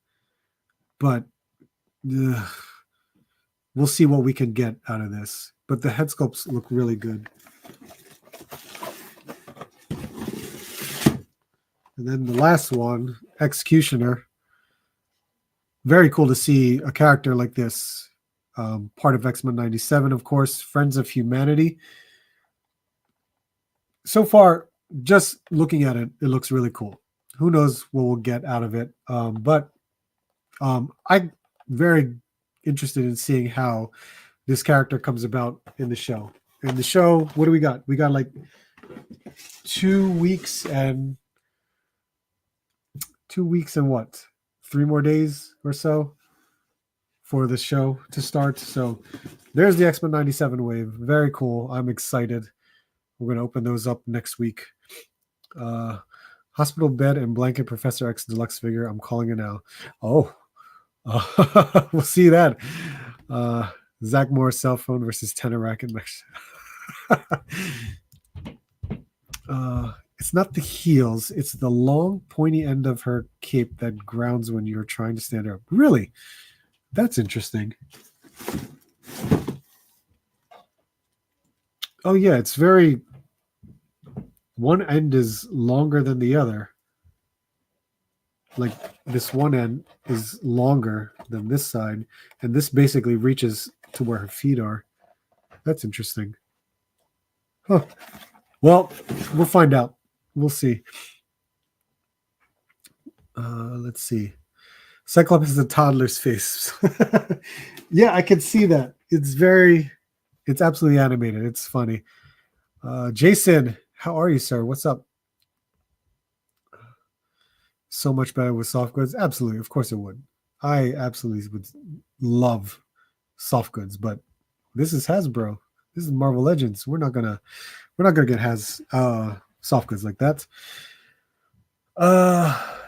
but we'll see what we can get out of this. But the head sculpts look really good. And then the last one, Executioner. Very cool to see a character like this. Part of X-Men 97, of course. Friends of Humanity. so far, just looking at it, it looks really cool. Who knows what we'll get out of it? But I'm very interested in seeing how this character comes about in the show. In the show, what do we got? We got like 2 weeks and what? 3 more days or so for the show to start. So there's the X-Men 97 wave. Very cool. I'm excited. We're going to open those up next week. Hospital bed and blanket Professor X deluxe figure. I'm calling it now. Oh, we'll see that. Zach Moore's cell phone versus tenor racket. It's not the heels. It's the long, pointy end of her cape that grounds when you're trying to stand up. Really? That's interesting. Oh, yeah. It's very... One end is longer than the other. Like this one end is longer than this side. And this basically reaches to where her feet are. That's interesting. Huh. Well, we'll find out. We'll see. Let's see. Cyclops is a toddler's face. Yeah, I can see that. It's absolutely animated. It's funny. Jason, how are you, sir? What's up? So much better with soft goods. Absolutely. Of course it would. I absolutely would love soft goods, but this is Hasbro. This is Marvel Legends. We're not gonna get soft goods like that.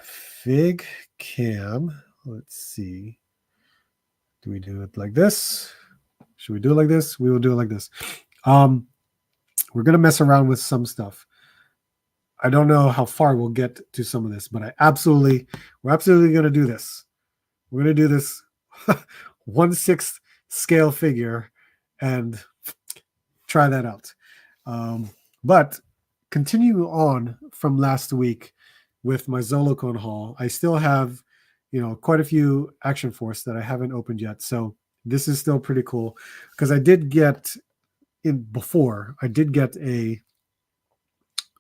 Fig cam. Let's see. Do we do it like this? Should we do it like this? We will do it like this. We're gonna mess around with some stuff. I don't know how far we'll get to some of this, but we're absolutely gonna do this. We're gonna do this 1/6 scale figure and try that out. But continue on from last week with my Zolocon haul. I still have, quite a few Action Force that I haven't opened yet. So this is still pretty cool because I did get a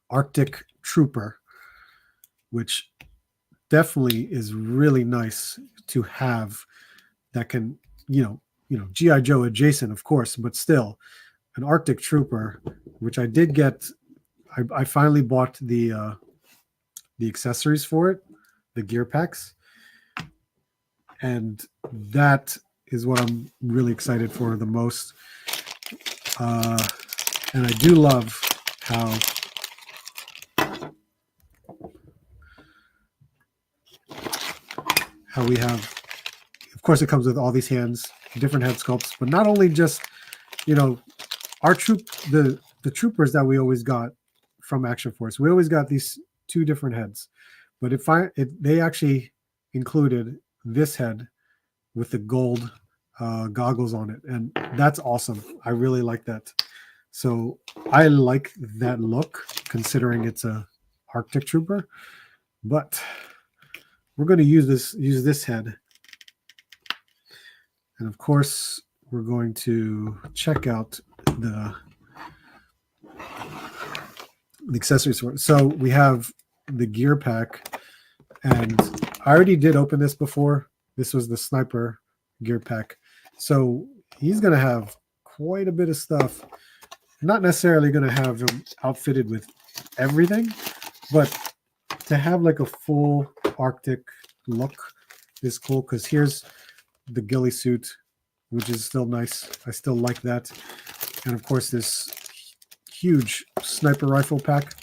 Arctic Trooper, which definitely is really nice to have. That can, G.I. Joe adjacent, of course, but still an Arctic Trooper, which I did get. I finally bought the accessories for it, the gear packs, and that is what I'm really excited for the most. And I do love how we have, of course, it comes with all these hands, different head sculpts, but not only just, our the troopers that we always got from Action Force. We always got these 2 different heads, but they actually included this head with the gold goggles on it, and that's awesome. I really like that. So I like that look, considering it's a Arctic Trooper. But we're going to use this head, and of course we're going to check out the accessories for it. So we have the gear pack, and I already did open this before. This was the sniper gear pack. So he's going to have quite a bit of stuff. Not necessarily going to have him outfitted with everything, but to have like a full Arctic look is cool, because here's the ghillie suit, which is still nice. I still like that. And of course, this huge sniper rifle pack.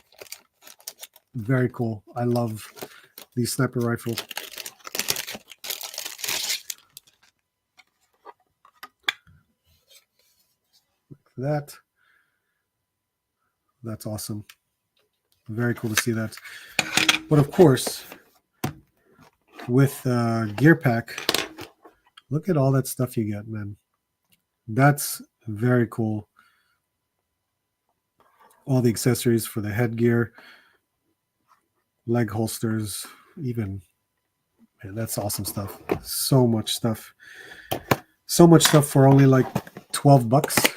Very cool. I love these sniper rifles. Like that's awesome. Very cool to see that. But of course, with gear pack, look at all that stuff you get, man. That's very cool. All the accessories for the headgear, leg holsters, even, man, that's awesome stuff. So much stuff. So much stuff for only like $12.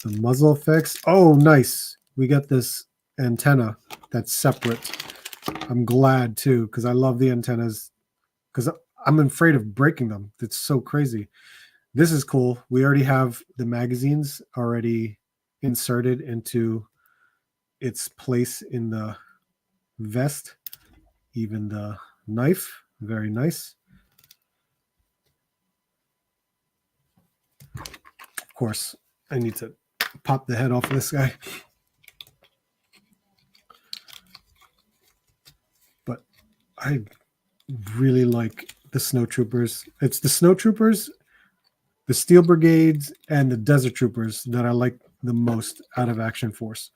The muzzle effects. Oh, nice. We got this antenna that's separate. I'm glad too, because I love the antennas, because I'm afraid of breaking them. It's so crazy. This is cool. We already have the magazines already inserted into its place in the vest. Even the knife. Very nice. Of course, I need to pop the head off of this guy. But I really like the snow troopers. It's the snow troopers, the steel brigades, and the desert troopers that I like the most out of Action Force.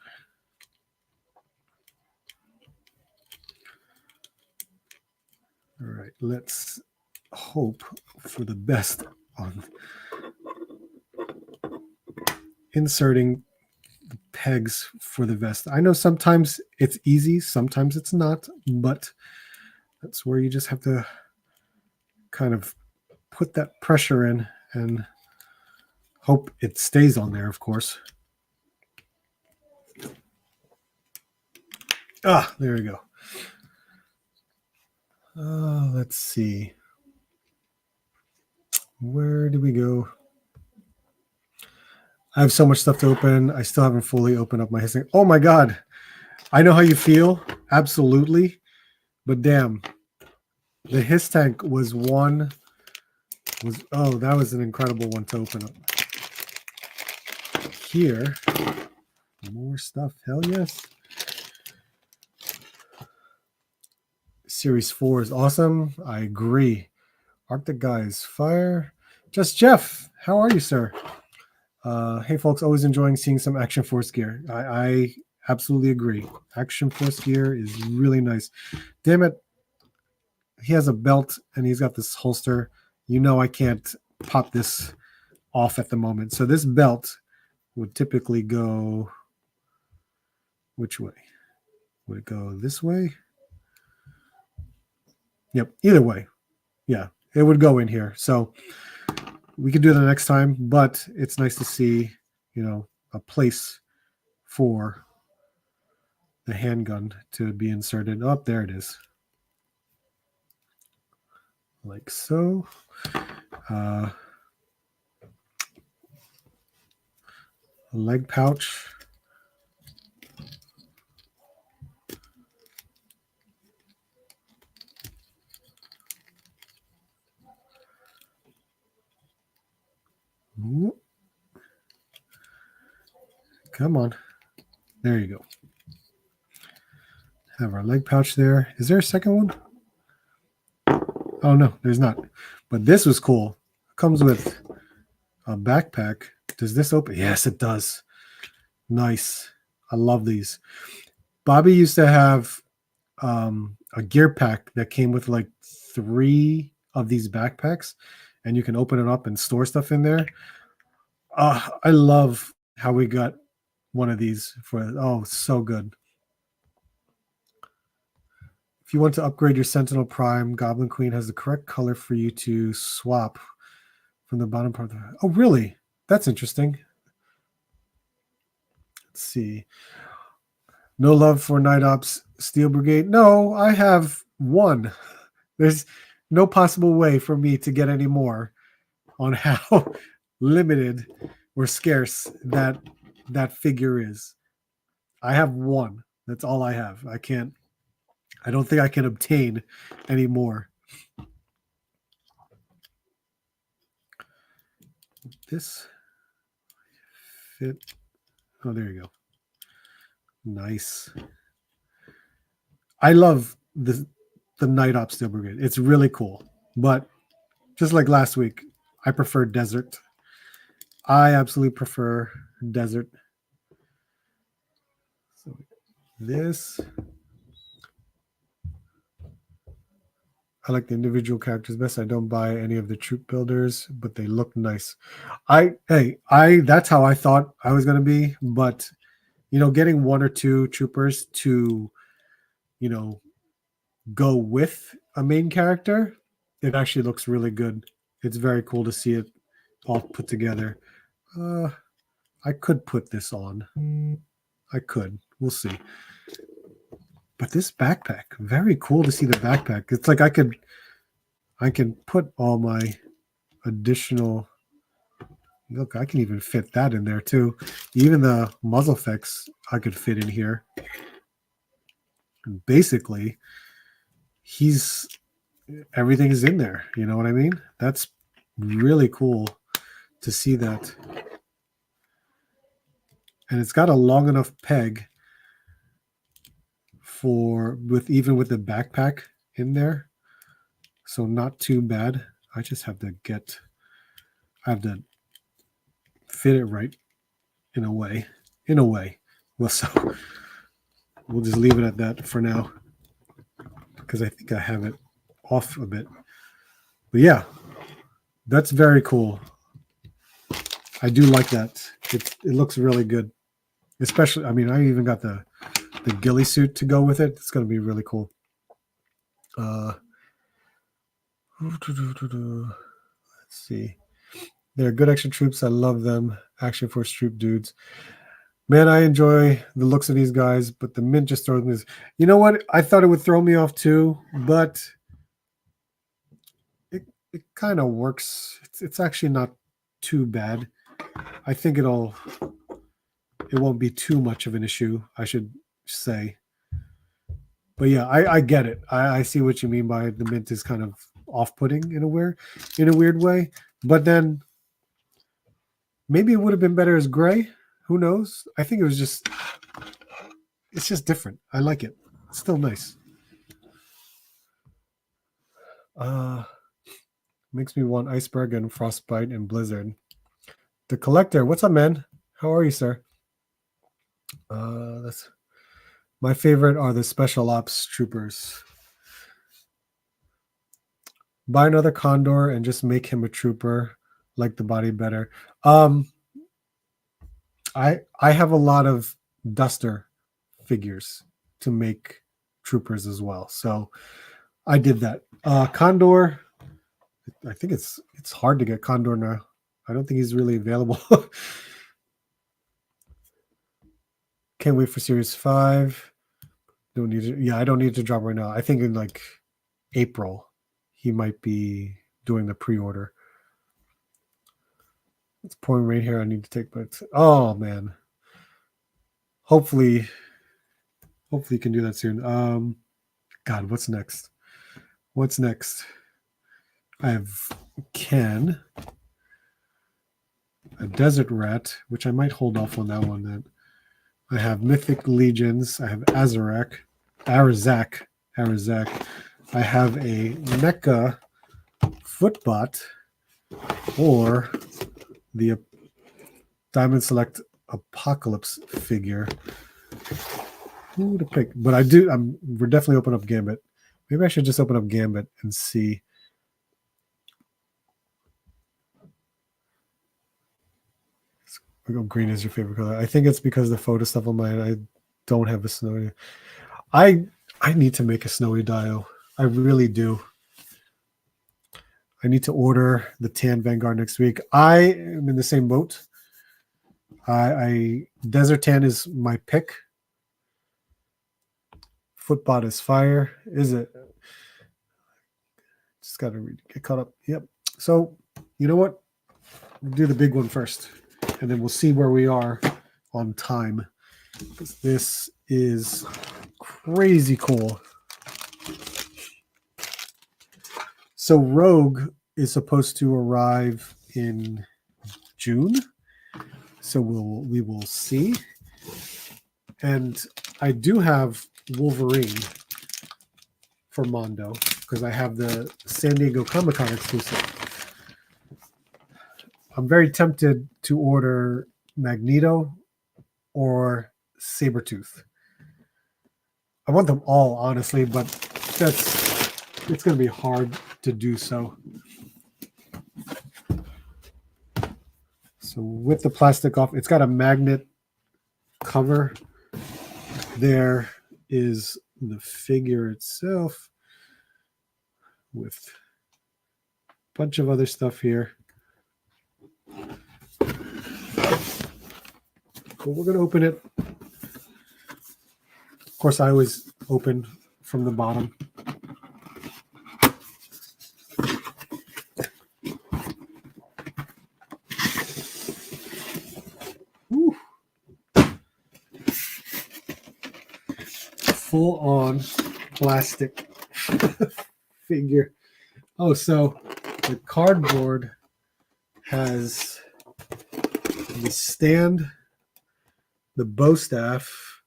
All right, let's hope for the best on inserting the pegs for the vest. I know sometimes it's easy, sometimes it's not, but that's where you just have to kind of put that pressure in and hope it stays on there, of course. Ah, there we go. Let's see. Where did we go? I have so much stuff to open. I still haven't fully opened up my hissing. Oh my God. I know how you feel. Absolutely. But damn, the hiss tank was one. Oh, that was an incredible one to open up. Here, more stuff. Hell yes. Series 4 is awesome. I agree. Arctic Guys, fire. Just Jeff, how are you, sir? Hey, folks, always enjoying seeing some Action Force gear. I absolutely agree. Action Force gear is really nice. Damn it. He has a belt and he's got this holster. You know I can't pop this off at the moment. So this belt would typically go which way? Would it go this way? Yep, either way. Yeah, it would go in here. So we could do that next time, but it's nice to see, you know, a place for the handgun to be inserted. Oh, there it is. Like so. A leg pouch. Ooh. Come on. There you go. Have our leg pouch there. Is there a second one? Oh, no, there's not. But this was cool. It comes with a backpack. Does this open? Yes, it does. Nice. I love these. Bobby used to have a gear pack that came with like 3 of these backpacks, and you can open it up and store stuff in there. I love how we got one of these for, so good. If you want to upgrade your Sentinel Prime, Goblin Queen has the correct color for you to swap from the bottom part of the... Oh, really? That's interesting. Let's see. No love for Night Ops Steel Brigade. No, I have one. There's no possible way for me to get any more on how limited or scarce that figure is. I have one. That's all I have. I don't think I can obtain any more. This fit. Oh, there you go. Nice. I love the Night Ops Steel Brigade. It's really cool. But just like last week, I prefer Desert. I absolutely prefer Desert. So this. I like the individual characters best. I don't buy any of the troop builders, but they look nice. That's how I thought I was going to be. But, getting 1 or 2 troopers to, go with a main character, it actually looks really good. It's very cool to see it all put together. I could put this on. I could. We'll see. But this backpack, very cool to see the backpack. It's like I can put all my additional. Look, I can even fit that in there too. Even the muzzle effects I could fit in here. And basically, everything is in there. You know what I mean? That's really cool to see that. And it's got a long enough peg even with the backpack in there. So not too bad. I just have to fit it right in a way. Well, so we'll just leave it at that for now because I think I have it off a bit. But yeah, that's very cool. I do like that. It looks really good. Especially, I mean, I even got the ghillie suit to go with it. It's going to be really cool. Let's see. They're good action troops. I love them. Action Force troop dudes. Man, I enjoy the looks of these guys, but the mint just throws me. You know what? I thought it would throw me off too, but it kind of works. It's actually not too bad. I think it won't be too much of an issue, I should say. But yeah, I get it. I see what you mean by the mint is kind of off-putting in a weird way. But then maybe it would have been better as gray. Who knows? I think it's just different. I like it. It's still nice. Makes me want Iceberg and Frostbite and Blizzard. The Collector, what's up, man? How are you, sir? That's my favorite are the Special Ops Troopers. Buy another Condor and just make him a trooper. Like the body better. I have a lot of Duster figures to make troopers as well, so I did that. Condor, I think it's hard to get Condor now. I don't think he's really available. Can't wait for Series 5. Don't need to. Yeah, I don't need to drop right now. I think in like April, he might be doing the pre-order. It's pouring right here. I need to take, but oh man. Hopefully you can do that soon. God, what's next? I have Ken, a Desert Rat, which I might hold off on that one then. I have Mythic Legions. I have Arazak. I have a NECA Footbot or the Diamond Select Apocalypse figure. Who to pick? But we're definitely open up Gambit. Maybe I should just open up Gambit and see. Green is your favorite color. I think it's because the photo stuff on mine. I don't have a snowy. I need to make a snowy dio. I really do. I need to order the tan Vanguard next week. I am in the same boat. Desert Tan is my pick. Footbot is fire. Is it? Just got to get caught up. Yep. So, you know what? We'll do the big one first, and then we'll see where we are on time. This is crazy cool. So Rogue is supposed to arrive in June. So we will see. And I do have Wolverine for Mondo because I have the San Diego Comic-Con exclusive. I'm very tempted to order Magneto or Sabretooth. I want them all, honestly, but it's going to be hard to do so. So with the plastic off, it's got a magnet cover. There is the figure itself with a bunch of other stuff here. but we're going to open it. Of course, I always open from the bottom. Woo. Full on plastic figure. Oh, so the cardboard has the stand, the bow staff,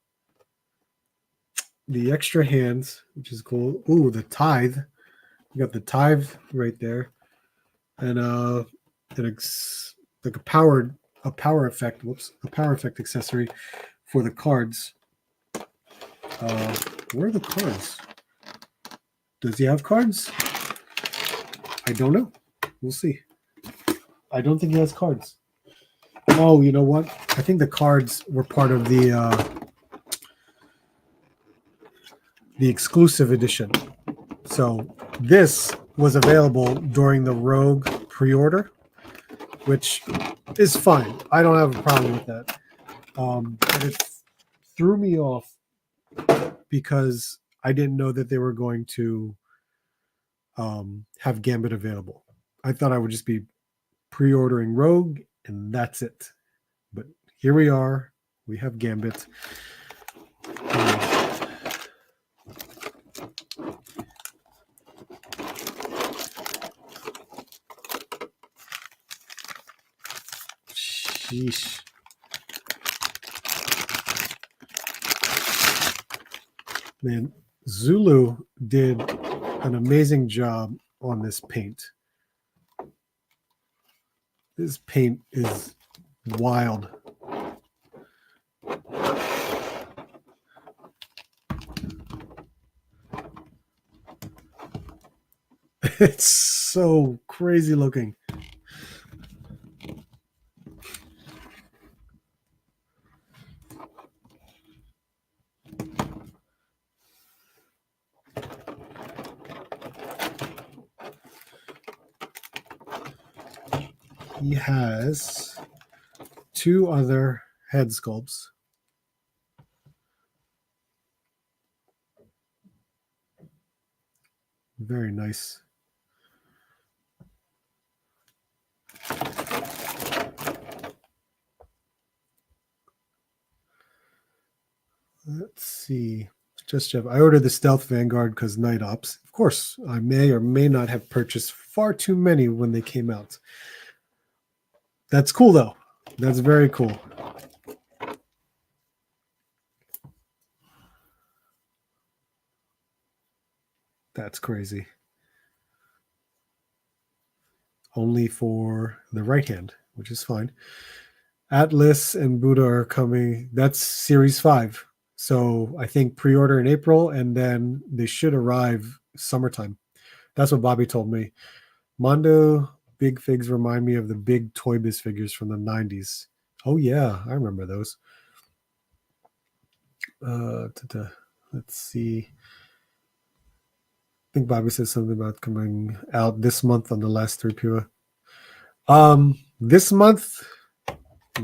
the extra hands, which is cool. Ooh, the tithe. You got the tithe right there, and like a power effect. Whoops, a power effect accessory for the cards. Where are the cards? Does he have cards? I don't know. We'll see. I don't think he has cards. Oh, you know what? I think the cards were part of the exclusive edition. So this was available during the Rogue pre-order, which is fine. I don't have a problem with that. But it threw me off because I didn't know that they were going to have Gambit available. I thought I would just be pre-ordering Rogue and that's it. But here we are. We have Gambit. Sheesh. Man, Zulu did an amazing job on this paint. This paint is wild. It's so crazy looking. He has two other head sculpts. Very nice. Let's see. Just Jeff. I ordered the Stealth Vanguard because Night Ops. Of course, I may or may not have purchased far too many when they came out. That's cool, though. That's very cool. That's crazy. Only for the right hand, which is fine. Atlas and Buddha are coming. That's Series 5. So I think pre-order in April, and then they should arrive summertime. That's what Bobby told me. Mondo Big Figs remind me of the big Toy Biz figures from the 90s. Oh, yeah. I remember those. Let's see. I think Bobby said something about coming out this month on the last 3 Pure. This month,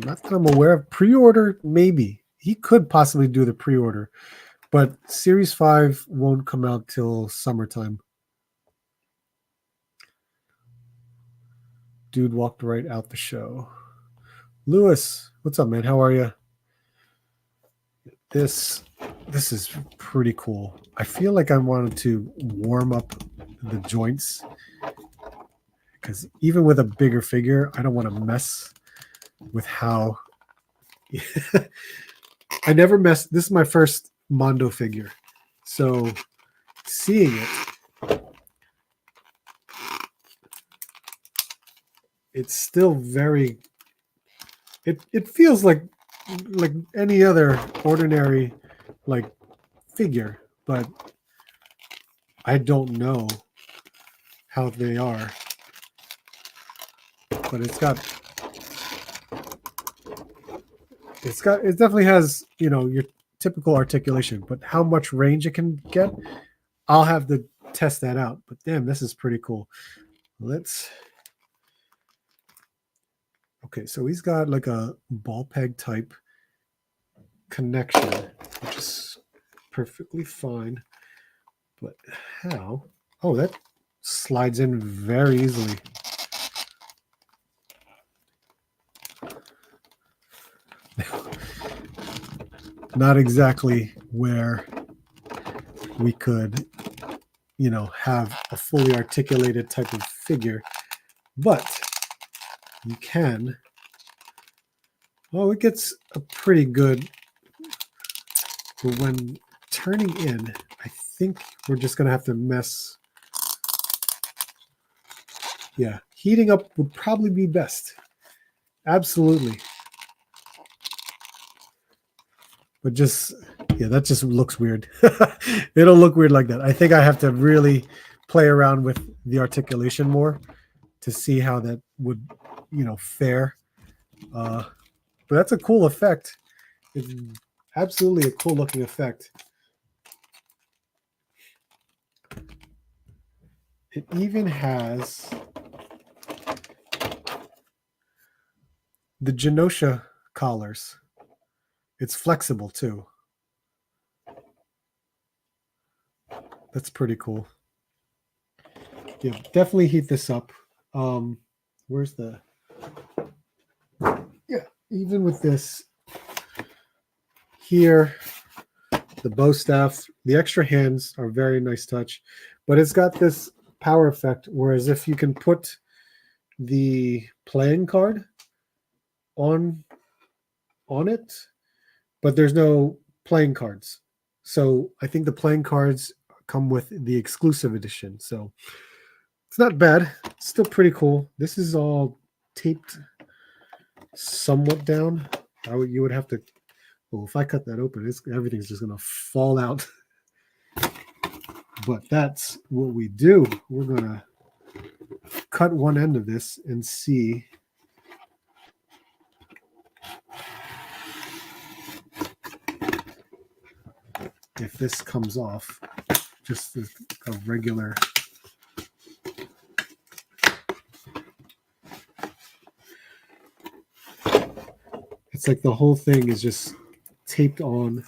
not that I'm aware of. Pre-order, maybe. He could possibly do the pre-order. But Series 5 won't come out till summertime. Dude walked right out the show. Lewis, what's up, man? How are you? This is pretty cool. I feel like I wanted to warm up the joints because even with a bigger figure, I don't want to mess with how I never messed. This is my first Mondo figure. So seeing it, it's still very, it feels like any other ordinary like figure, but I don't know how they are. But it definitely has, you know, your typical articulation, but how much range it can get, I'll have to test that out. But damn, this is pretty cool. Okay, so he's got like a ball peg type connection, which is perfectly fine. But how? Oh, that slides in very easily. Not exactly where we could, you know, have a fully articulated type of figure, but you can. Well, it gets a pretty good, but when turning in, I think we're just going to have to mess. Yeah, heating up would probably be best. Absolutely. But just, yeah, that just looks weird. It'll look weird like that. I think I have to really play around with the articulation more to see how that would, you know, fare. But that's a cool effect. It's absolutely a cool looking effect. It even has the Genosha collars. It's flexible too. That's pretty cool. Yeah, definitely heat this up. Where's the... Yeah, even with this here, the bow staff, the extra hands are very nice touch, but it's got this power effect, whereas if you can put the playing card on it, but there's no playing cards. So I think the playing cards come with the exclusive edition. So it's not bad. It's still pretty cool. This is all taped somewhat down. You would have to, well, if I cut that open, everything's just going to fall out. But that's what we do. We're going to cut one end of this and see if this comes off. Just a regular. It's like the whole thing is just taped on.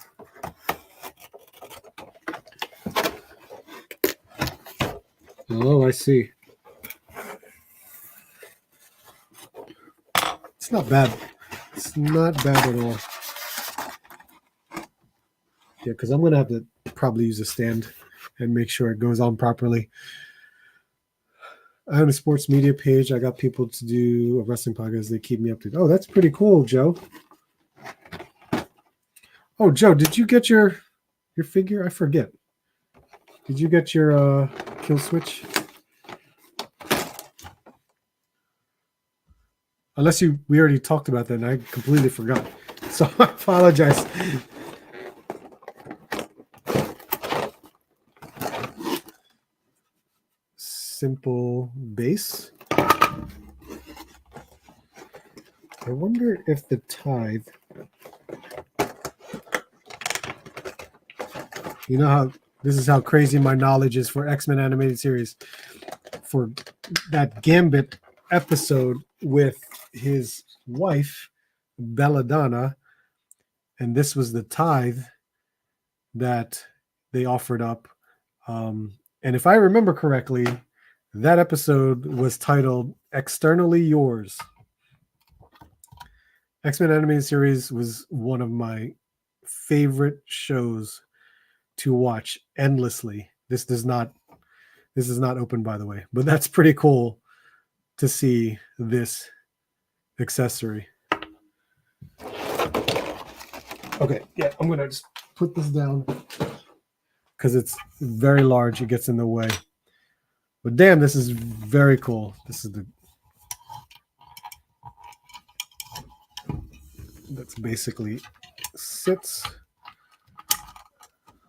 Oh, I see. It's not bad. It's not bad at all. Yeah, because I'm going to have to probably use a stand and make sure it goes on properly. I have a sports media page. I got people to do a wrestling podcast. They keep me up to. Oh, that's pretty cool, Joe. Oh, Joe, did you get your figure? I forget. Did you get your kill switch? Unless we already talked about that and I completely forgot. So I apologize. Simple base. I wonder if the tithe, you know how this is how crazy my knowledge is for X-Men animated series. For that Gambit episode with his wife, Belladonna, and this was the tithe that they offered up. And if I remember correctly, that episode was titled Externally Yours. X-Men animated series was one of my favorite shows to watch endlessly. This is not open, by the way, but that's pretty cool to see this accessory. Okay, yeah, I'm gonna just put this down because it's very large. It gets in the way. But damn, this is very cool. This is that's basically sits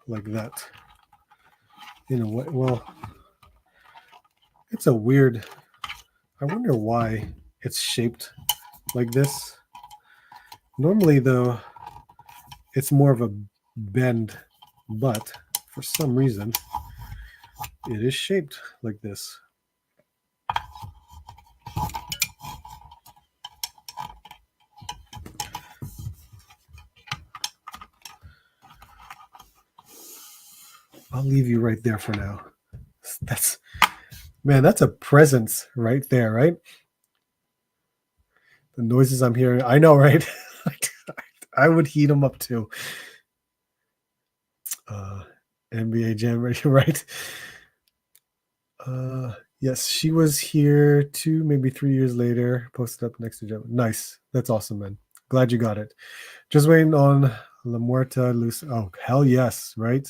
like that. In a way, well, it's a weird. I wonder why it's shaped like this. Normally, though, it's more of a bend, but for some reason, it is shaped like this. I'll leave you right there for now. That's, man, that's a presence right there, right? The noises I'm hearing, I know, right? I would heat them up too. NBA Jam, right? Yes, she was here 2, maybe 3 years later. Posted up next to Jam. Nice. That's awesome, man. Glad you got it. Just waiting on La Muerta Luz. Oh, hell yes, right?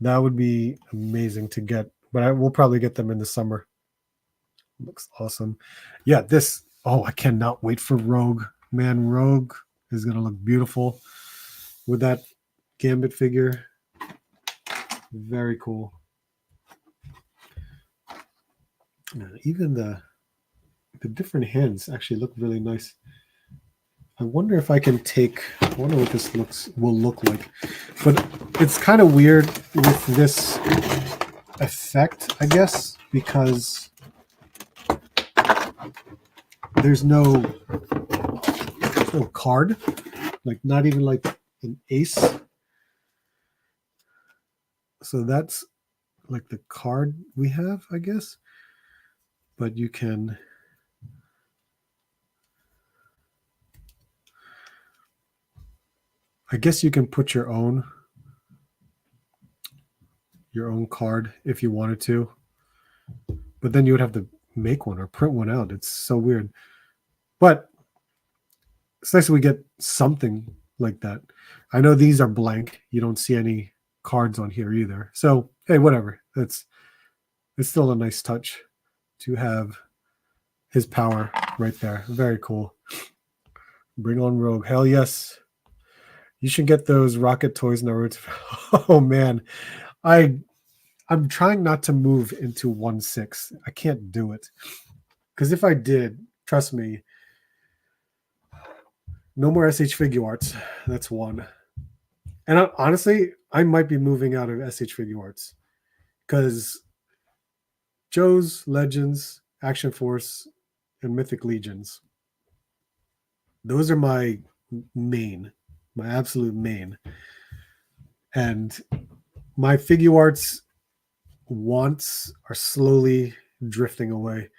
That would be amazing to get, but we'll probably get them in the summer. Looks awesome. Yeah, this. Oh, I cannot wait for Rogue. Man, Rogue is gonna look beautiful with that Gambit figure. Very cool. Even the different hands actually look really nice. I wonder if I can take. I wonder what this will look like. But it's kind of weird with this effect, I guess, because there's no card, like not even like an ace. So that's like the card we have, I guess. But you can. I guess you can put your own card if you wanted to, but then you would have to make one or print one out. It's so weird, but it's nice that we get something like that. I know these are blank. You don't see any cards on here either. So hey, whatever. It's still a nice touch to have his power right there. Very cool. Bring on Rogue. Hell yes. You should get those Rocket Toys Naruto. Oh man, I'm trying not to move into 1/6. I can't do it because if I did, trust me, no more SH Figure Arts. That's one. And honestly, I might be moving out of SH Figure Arts because Joe's Legends, Action Force, and Mythic Legions. Those are my absolute main. And my Figure Arts wants are slowly drifting away.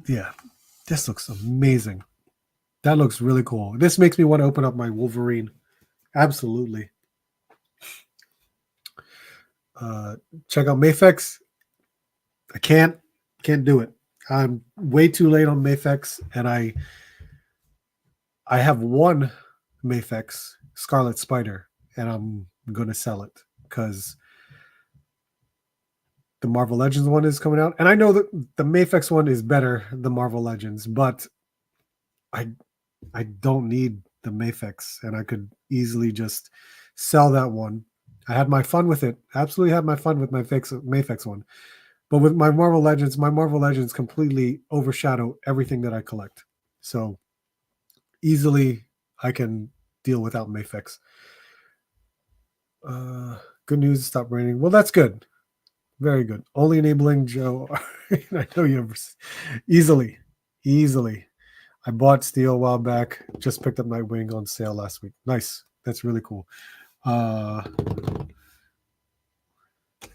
Yeah, this looks amazing. That looks really cool. This makes me want to open up my Wolverine. Absolutely. Check out Mafex. I can't do it. I'm way too late on Mafex, and I have one Mafex, Scarlet Spider, and I'm gonna sell it because the Marvel Legends one is coming out, and I know that the Mafex one is better than Marvel Legends, but I don't need the Mafex, and I could easily just sell that one. I had my fun with it. Absolutely had my fun with my Mafex one. But with my Marvel Legends completely overshadow everything that I collect. So easily I can deal without Mafex. Good news, stop raining. Well, that's good. Very good. Only enabling Joe. I know you ever easily. I bought Steel a while back. Just picked up Nightwing on sale last week. Nice. That's really cool.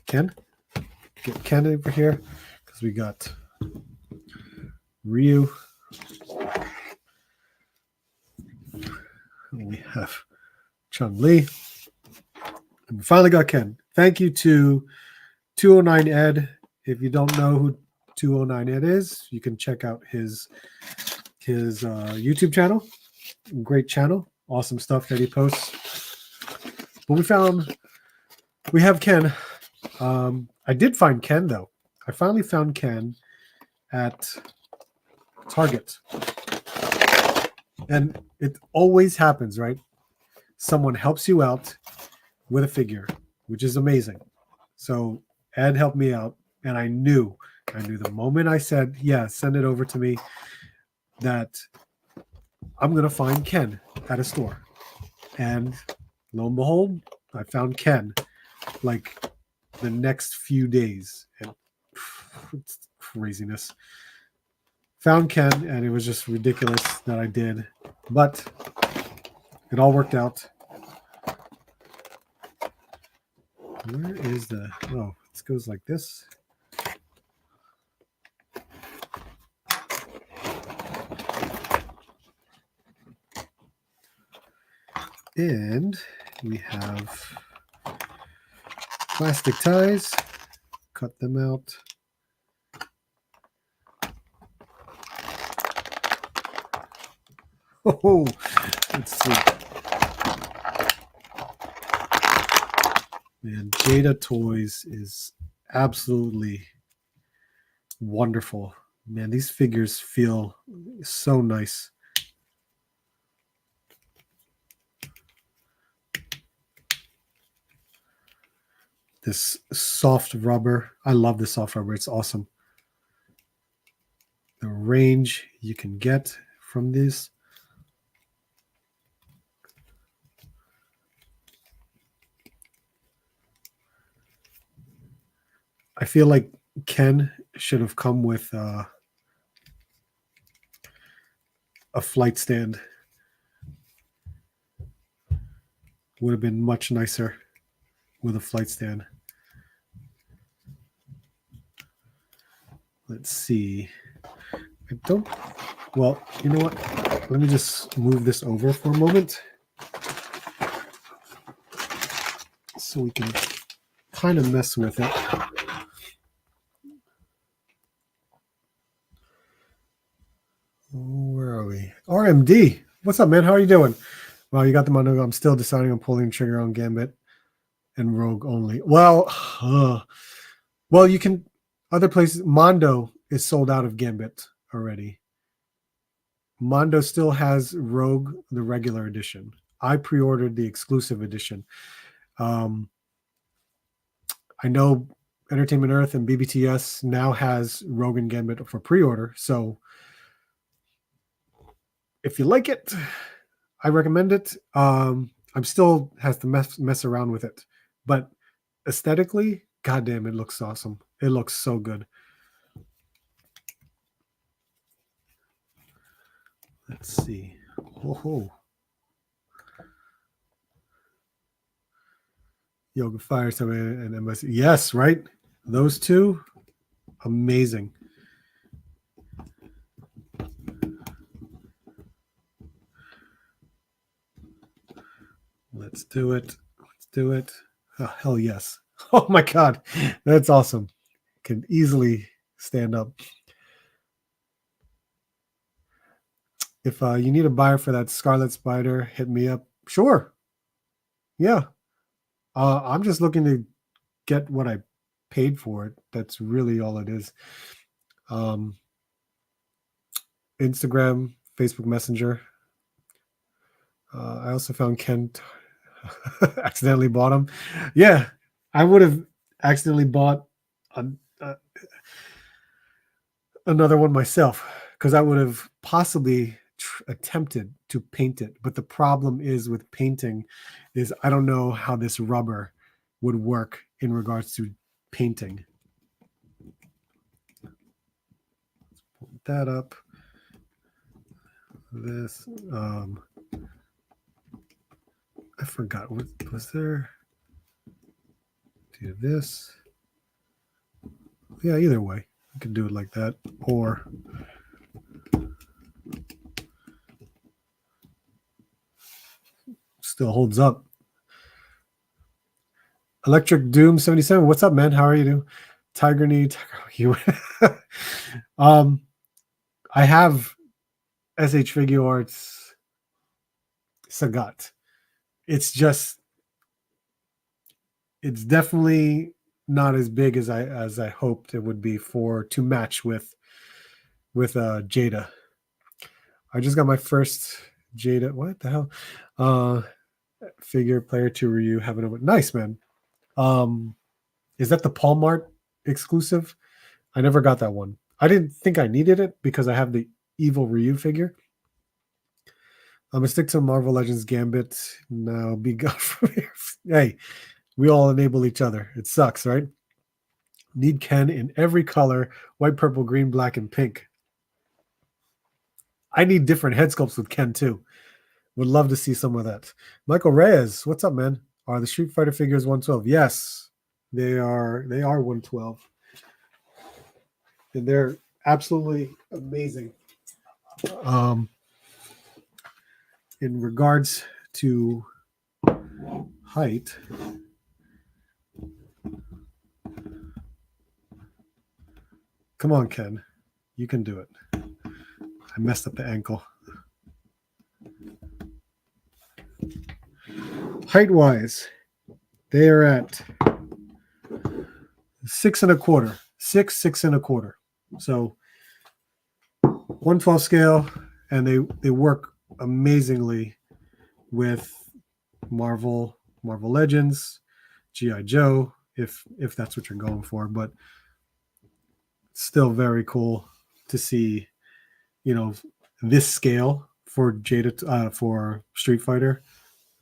Ken? Get Ken over here because we got Ryu. We have Chun-Li. And we finally got Ken. Thank you to 209 Ed. If you don't know who 209 Ed is, you can check out his YouTube channel. Great channel. Awesome stuff that he posts. But we have Ken. I did find Ken, though. I finally found Ken at Target. And it always happens, right? Someone helps you out with a figure, which is amazing. So Ed helped me out, and I knew the moment I said, yeah, send it over to me, that I'm going to find Ken at a store. And lo and behold, I found Ken like the next few days. And it's craziness. Found Ken, and it was just ridiculous that I did, but it all worked out. Where is the... Oh, it goes like this. And we have plastic ties. Cut them out. Oh, let's see. Man, Jada Toys is absolutely wonderful. Man, these figures feel so nice. This soft rubber. I love the soft rubber. It's awesome. The range you can get from this. I feel like Ken should have come with a flight stand. Would have been much nicer with a flight stand. Let's see. I don't... Well, you know what? Let me just move this over for a moment so we can kind of mess with it. Where are we? RMD. What's up, man? How are you doing? Well, you got them on. I'm still deciding on pulling trigger on Gambit and Rogue only. Well, well, you can... Other places... Mondo is sold out of Gambit already. Mondo still has Rogue, the regular edition. I pre-ordered the exclusive edition. I know Entertainment Earth and BBTS now has Rogue and Gambit for pre-order. So if you like it, I recommend it. I'm still has to mess around with it. But aesthetically, goddamn, it looks awesome. It looks so good. Let's see. Whoa. Yoga Fire and MSC. Yes, right? Those two, amazing. Let's do it. Let's do it. Oh, hell yes. Oh my God. That's awesome. Can easily stand up. If you need a buyer for that Scarlet Spider, hit me up. Sure. Yeah. I'm just looking to get what I paid for it. That's really all it is. Instagram, Facebook Messenger. I also found Kent accidentally bought them. Yeah, I would have accidentally bought another one myself because I would have possibly attempted to paint it. But the problem is with painting is I don't know how this rubber would work in regards to painting. Pull that up. This I forgot what was there. Do this. Yeah, either way. I could do it like that. Or still holds up. Electric Doom 77. What's up, man? How are you doing? Tiger Knee. You I have SH Figure Arts Sagat. It's just it's definitely not as big as I hoped it would be to match with Jada. I just got my first Jada. What the hell? Figure player to Ryu having a nice, man. Is that the Palmart exclusive? I never got that one. I didn't think I needed it because I have the evil Ryu figure. I'm gonna stick to Marvel Legends Gambit. Now be gone from here. Hey, we all enable each other. It sucks, right? Need Ken in every color: white, purple, green, black, and pink. I need different head sculpts with Ken too. Would love to see some of that. Michael Reyes, what's up, man? Are the Street Fighter figures 112? Yes, they are. They are 112, and they're absolutely amazing. In regards to height, come on, Ken, you can do it. I messed up the ankle. Height-wise, they are at 6 1/4. 6 1/4. So 112 scale, and they work amazingly with Marvel Legends, G.I. Joe, if that's what you're going for, but still very cool to see, this scale for for Street Fighter.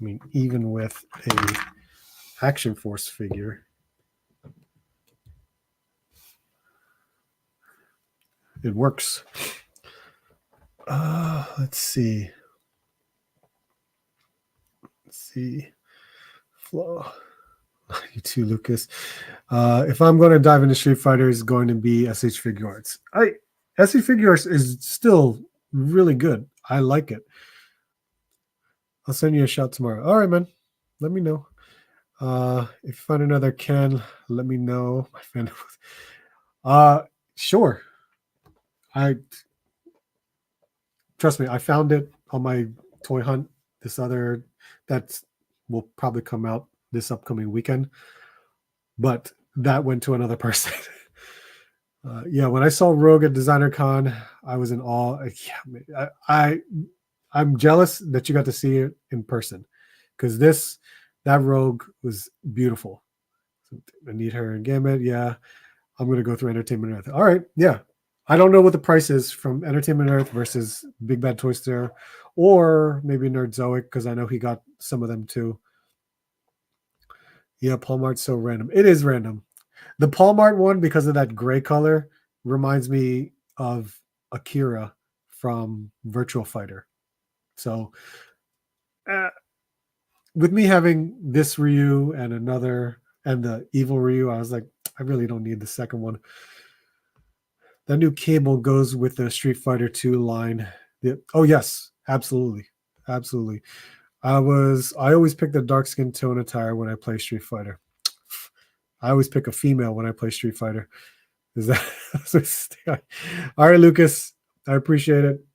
I mean, even with a Action Force figure, it works. Let's see. Flow. You too, Lucas. If I'm going to dive into Street Fighter, it's going to be SH Figure Arts. SH Figure Arts is still really good. I like it. I'll send you a shout tomorrow. All right, man. Let me know. If you find another Ken, let me know. My friend. Sure. Trust me, I found it on my toy hunt. This other that will probably come out this upcoming weekend, but that went to another person. Yeah, when I saw Rogue at Designer Con, I was in awe. Yeah, I'm jealous that you got to see it in person, because that Rogue was beautiful. I need her in Gambit. Yeah, I'm gonna go through Entertainment Earth. All right, yeah. I don't know what the price is from Entertainment Earth versus Big Bad Toy Store, or maybe Nerdzoic, because I know he got some of them too. Yeah, Palmart's so random. It is random. The Palmart one, because of that gray color, reminds me of Akira from Virtual Fighter. So with me having this Ryu and another, and the evil Ryu, I was like, I really don't need the second one. That new cable goes with the Street Fighter 2 line. Oh yes, absolutely. Absolutely. I always pick the dark skin tone attire when I play Street Fighter. I always pick a female when I play Street Fighter. Is that all right, Lucas? I appreciate it.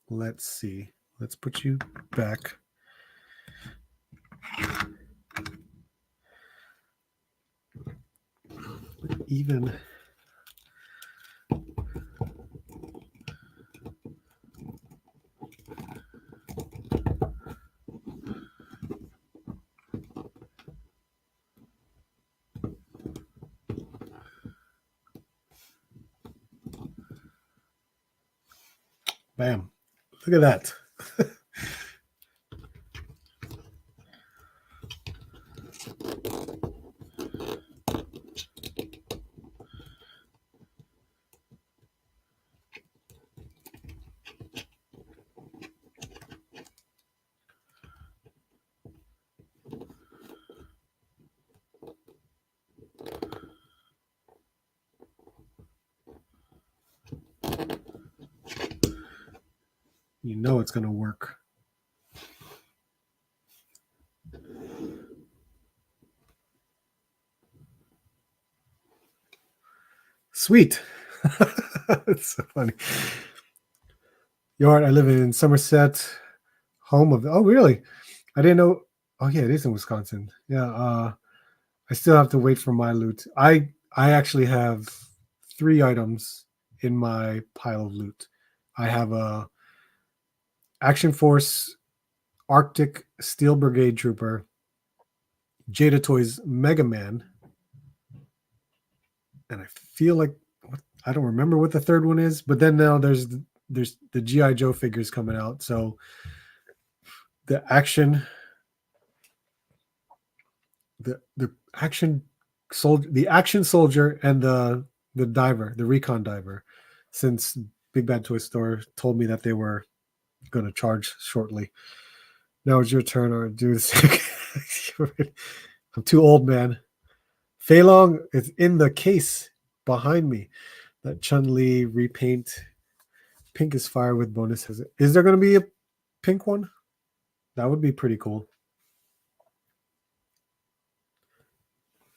Let's see. Let's put you back. Even bam. Look at that. You know it's going to work. Sweet. It's so funny. Yard, I live in Somerset, home of. Oh, really? I didn't know. Oh, yeah, it is in Wisconsin. Yeah. I still have to wait for my loot. I actually have 3 items in my pile of loot. I have a Action Force Arctic Steel Brigade Trooper, Jada Toys Mega Man, and I feel like I don't remember what the third one is. But then now there's the G.I. Joe figures coming out. So the Action the action soldier, and the diver, the recon diver, since Big Bad Toy Store told me that they were going to charge shortly. Now it's your turn, or do this. I'm too old, man. Fei Long is in the case behind me. That Chun-Li repaint. Pink is fire with bonuses. Is there going to be a pink one? That would be pretty cool.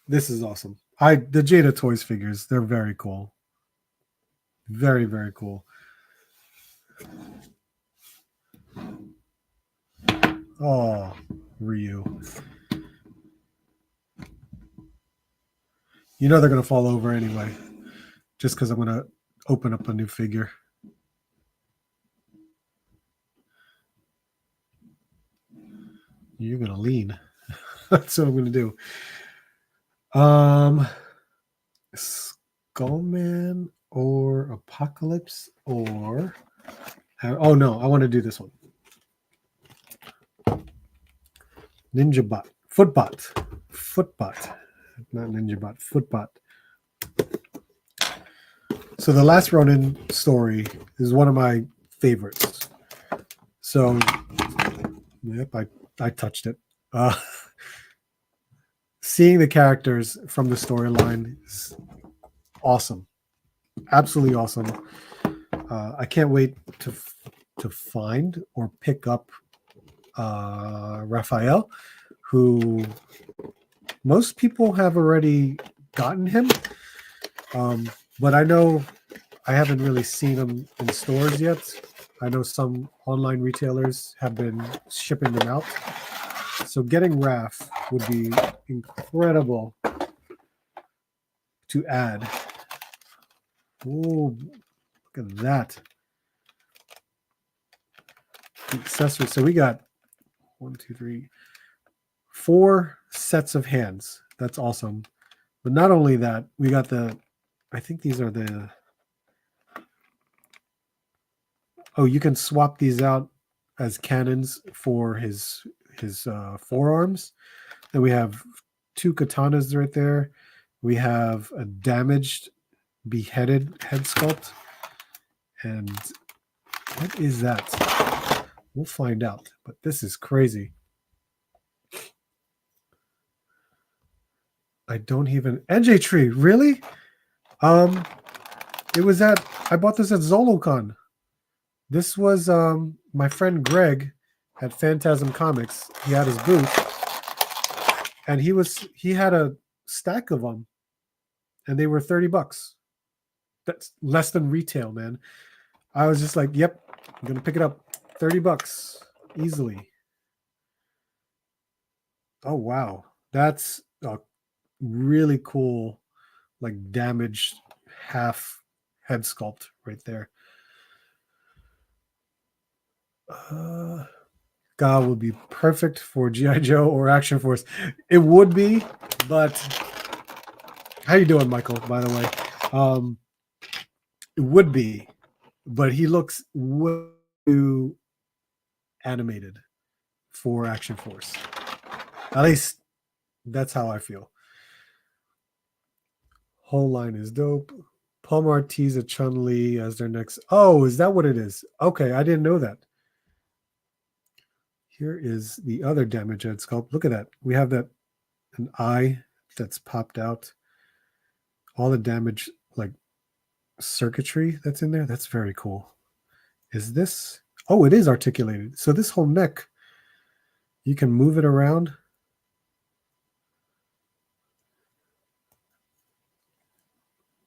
This is awesome. The Jada Toys figures, they're very cool. Very, very cool. Oh, Ryu. You know they're going to fall over anyway, just because I'm going to open up a new figure. You're going to lean. That's what I'm going to do. Skullman or Apocalypse or... Oh, no, I want to do this one. Ninja Bot. Footbot. Not Ninja Bot. Footbot. So the Last Ronin story is one of my favorites. So, yep, I touched it. Seeing the characters from the storyline is awesome. Absolutely awesome. I can't wait to find or pick up Raphael, who most people have already gotten him. But I know I haven't really seen them in stores yet. I know some online retailers have been shipping them out. So getting Raph would be incredible to add. Oh, look at that. The accessories. So we got 4 sets of hands. That's awesome. But not only that, we got I think these are the... Oh, you can swap these out as cannons for his forearms. And we have 2 katanas right there. We have a damaged, beheaded head sculpt. And what is that? We'll find out. But this is crazy. I don't even... NJ Tree, really? It was I bought this at ZoloCon. This was my friend Greg at Phantasm Comics. He had his booth, and he had a stack of them, and they were $30. That's less than retail, man. I was just like, yep, I'm gonna pick it up. $30 easily. Oh wow, that's a really cool, like damaged half head sculpt right there. God would be perfect for G.I. Joe or Action Force. It would be, but how you doing, Michael, by the way? It would be, but he looks way too animated for Action Force. At least that's how I feel. Whole line is dope. Palmar tease a Chun-Li as their next... Oh, is that what it is? Okay, I didn't know that. Here is the other damage head sculpt. Look at that. We have an eye that's popped out. All the damage, like circuitry that's in there. That's very cool. Is this... Oh, it is articulated. So this whole neck, you can move it around.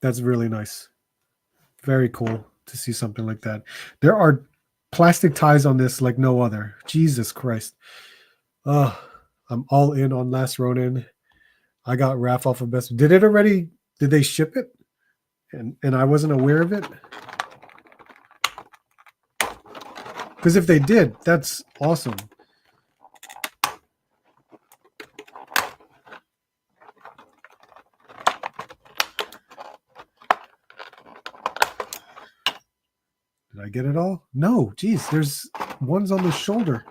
That's really nice. Very cool to see something like that. There are plastic ties on this like no other. Jesus Christ. I'm all in on Last Ronin. I got Raph off of Best. Did they ship it? And I wasn't aware of it? Because if they did, that's awesome. Did I get it all? No, geez, there's ones on the shoulder.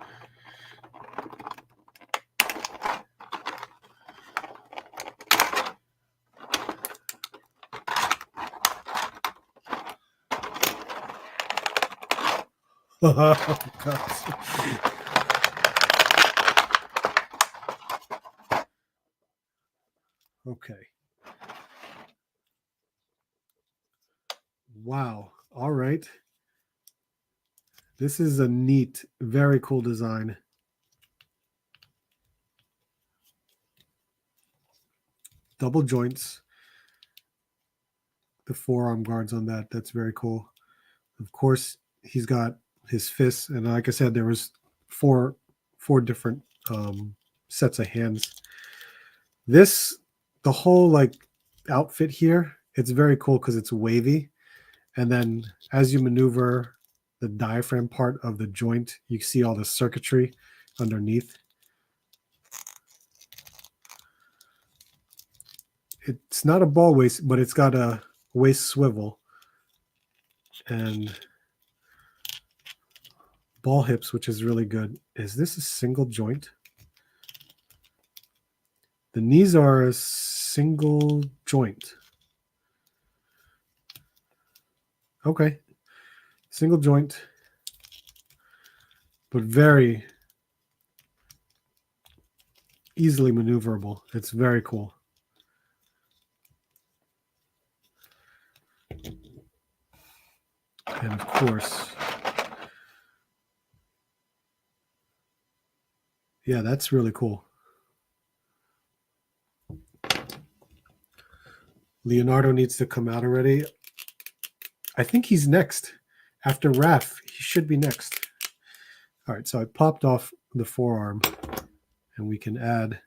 Oh, gosh. Okay. Wow. All right. This is a neat, very cool design. Double joints. The forearm guards on that. That's very cool. Of course, he's got his fists, and like I said, there was four different sets of hands. This, the whole like outfit here, it's very cool because it's wavy, and then as you maneuver the diaphragm part of the joint, you see all the circuitry underneath. It's not a ball waist, but it's got a waist swivel and ball hips, which is really good. Is this a single joint? The knees are a single joint. Okay. Single joint, but very easily maneuverable. It's very cool. And of course, yeah, that's really cool. Leonardo needs to come out already. I think he's next. After Raph, he should be next. All right, so I popped off the forearm, and we can add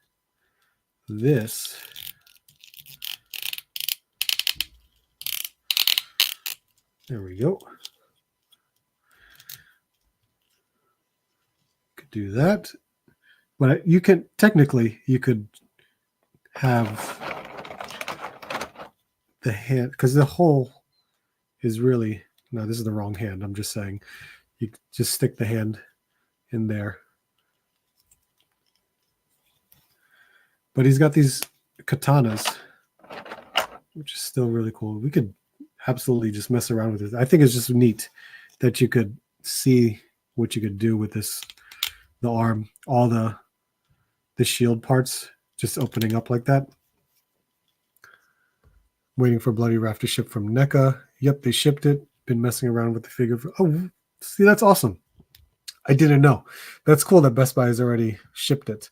this. There we go. Could do that. But you can, technically, you could have the hand, because the hole is really, no, this is the wrong hand. I'm just saying, you just stick the hand in there. But he's got these katanas, which is still really cool. We could absolutely just mess around with it. I think it's just neat that you could see what you could do with this, the arm, all the shield parts just opening up like that. Waiting for Bloody Raft to ship from NECA. Yep, they shipped it. Been messing around with the figure. Oh, see, that's awesome. I didn't know. That's cool that Best Buy has already shipped it.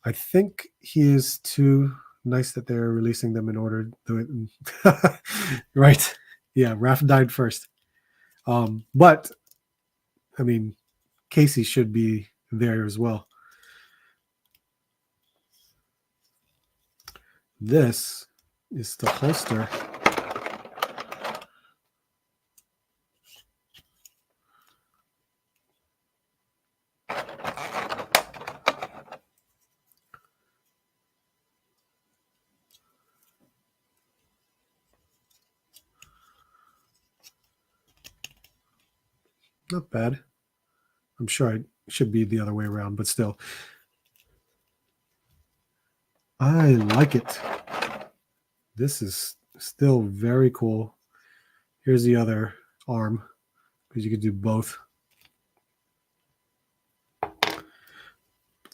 I think he is too nice that they're releasing them in order. Right. Yeah, Raft died first. But, I mean, Casey should be there as well. This is the holster. Not bad. I'm sure it should be the other way around, but still. I like it. This is still very cool. Here's the other arm, because you could do both.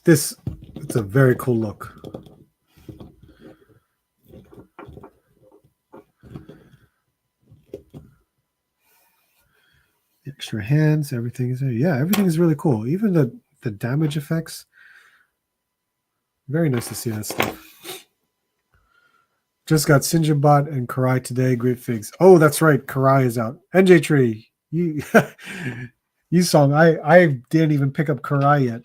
It's a very cool look. Extra hands, everything is there. Yeah, everything is really cool. Even the damage effects. Very nice to see that stuff. Just got Sinjabot and Karai today. Great figs. Oh, that's right. Karai is out. NJ Tree, you you song. I didn't even pick up Karai yet.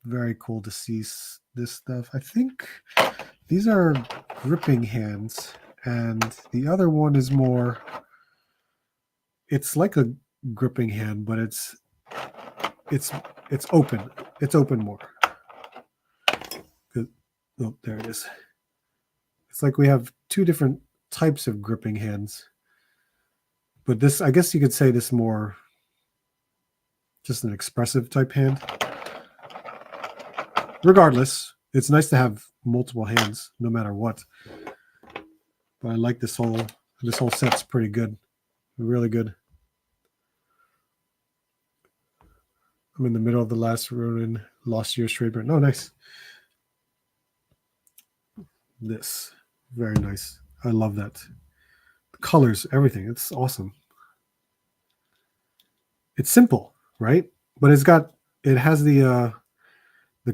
Very cool to see this stuff. I think these are gripping hands, and the other one is more. It's like a gripping hand, but it's open. It's open more. Oh, there it is. It's like we have two different types of gripping hands. But this, I guess you could say this more just an expressive type hand. Regardless, it's nice to have multiple hands no matter what. But I like this whole set's pretty good. Really good. I'm in the middle of the last Ronin, Lost Year Shadowbird. Oh, nice. This. Very nice. I love that. The colors, everything. It's awesome. It's simple, right? But it has the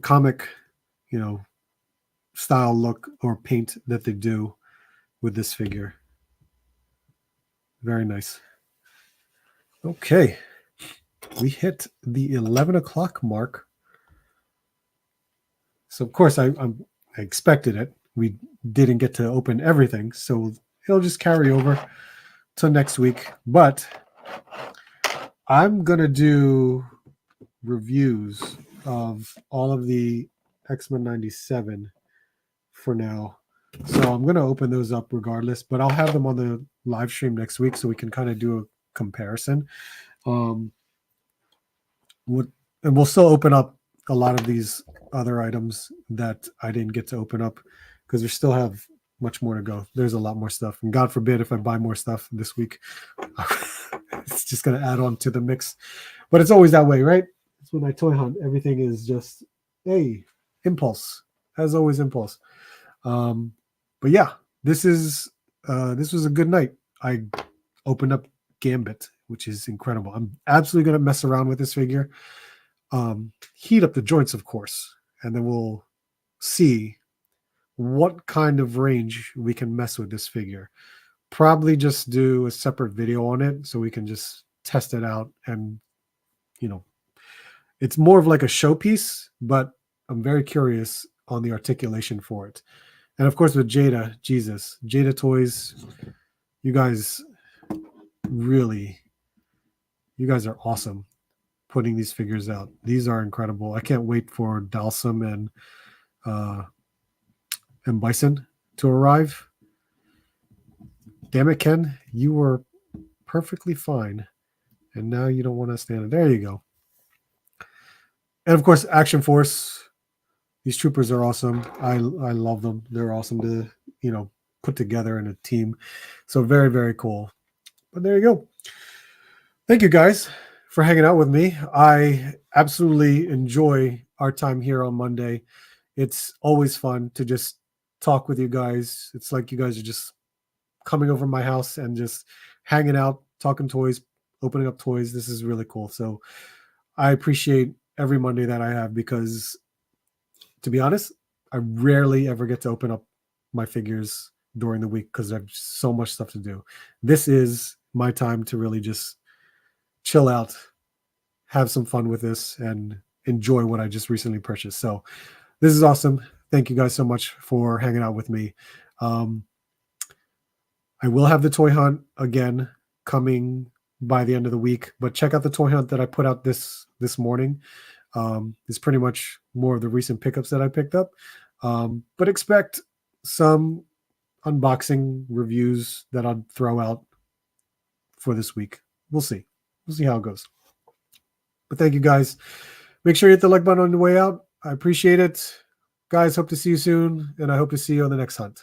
comic, style look or paint that they do with this figure. Very nice. Okay. We hit the 11 o'clock mark. So, of course, I expected it. We didn't get to open everything, so it'll just carry over till next week. But I'm going to do reviews of all of the X-Men 97 for now. So I'm going to open those up regardless, but I'll have them on the live stream next week so we can kind of do a comparison. And we'll still open up a lot of these other items that I didn't get to open up because we still have much more to go. There's a lot more stuff. And God forbid if I buy more stuff this week, it's just going to add on to the mix. But it's always that way, right? It's when I toy hunt. Everything is just, hey, impulse. As always, impulse. But yeah, this was a good night. I opened up Gambit, which is incredible. I'm absolutely going to mess around with this figure. Heat up the joints, of course, and then we'll see what kind of range we can mess with this figure. Probably just do a separate video on it so we can just test it out. And, it's more of like a showpiece, but I'm very curious on the articulation for it. And of course, with Jada, Jesus, Jada Toys, you guys are awesome putting these figures out. These are incredible. I can't wait for Dalsum and Bison to arrive. Damn it, Ken, you were perfectly fine, and now you don't want to stand it. There you go. And of course, Action Force. These troopers are awesome. I love them. They're awesome to put together in a team. So very, very cool. But there you go. Thank you guys for hanging out with me. I absolutely enjoy our time here on Monday. It's always fun to just talk with you guys. It's like you guys are just coming over my house and just hanging out, talking toys, opening up toys. This is really cool. So I appreciate every Monday that I have because, to be honest, I rarely ever get to open up my figures during the week because I have so much stuff to do. This is my time to really just chill out, have some fun with this, and enjoy what I just recently purchased. So this is awesome. Thank you guys so much for hanging out with me. I will have the toy hunt again coming by the end of the week, but check out the toy hunt that I put out this morning. It's pretty much more of the recent pickups that I picked up, but expect some unboxing reviews that I'll throw out for this week. We'll see how it goes. But thank you guys. Make sure you hit the like button on the way out. I appreciate it. Guys, hope to see you soon, and I hope to see you on the next hunt.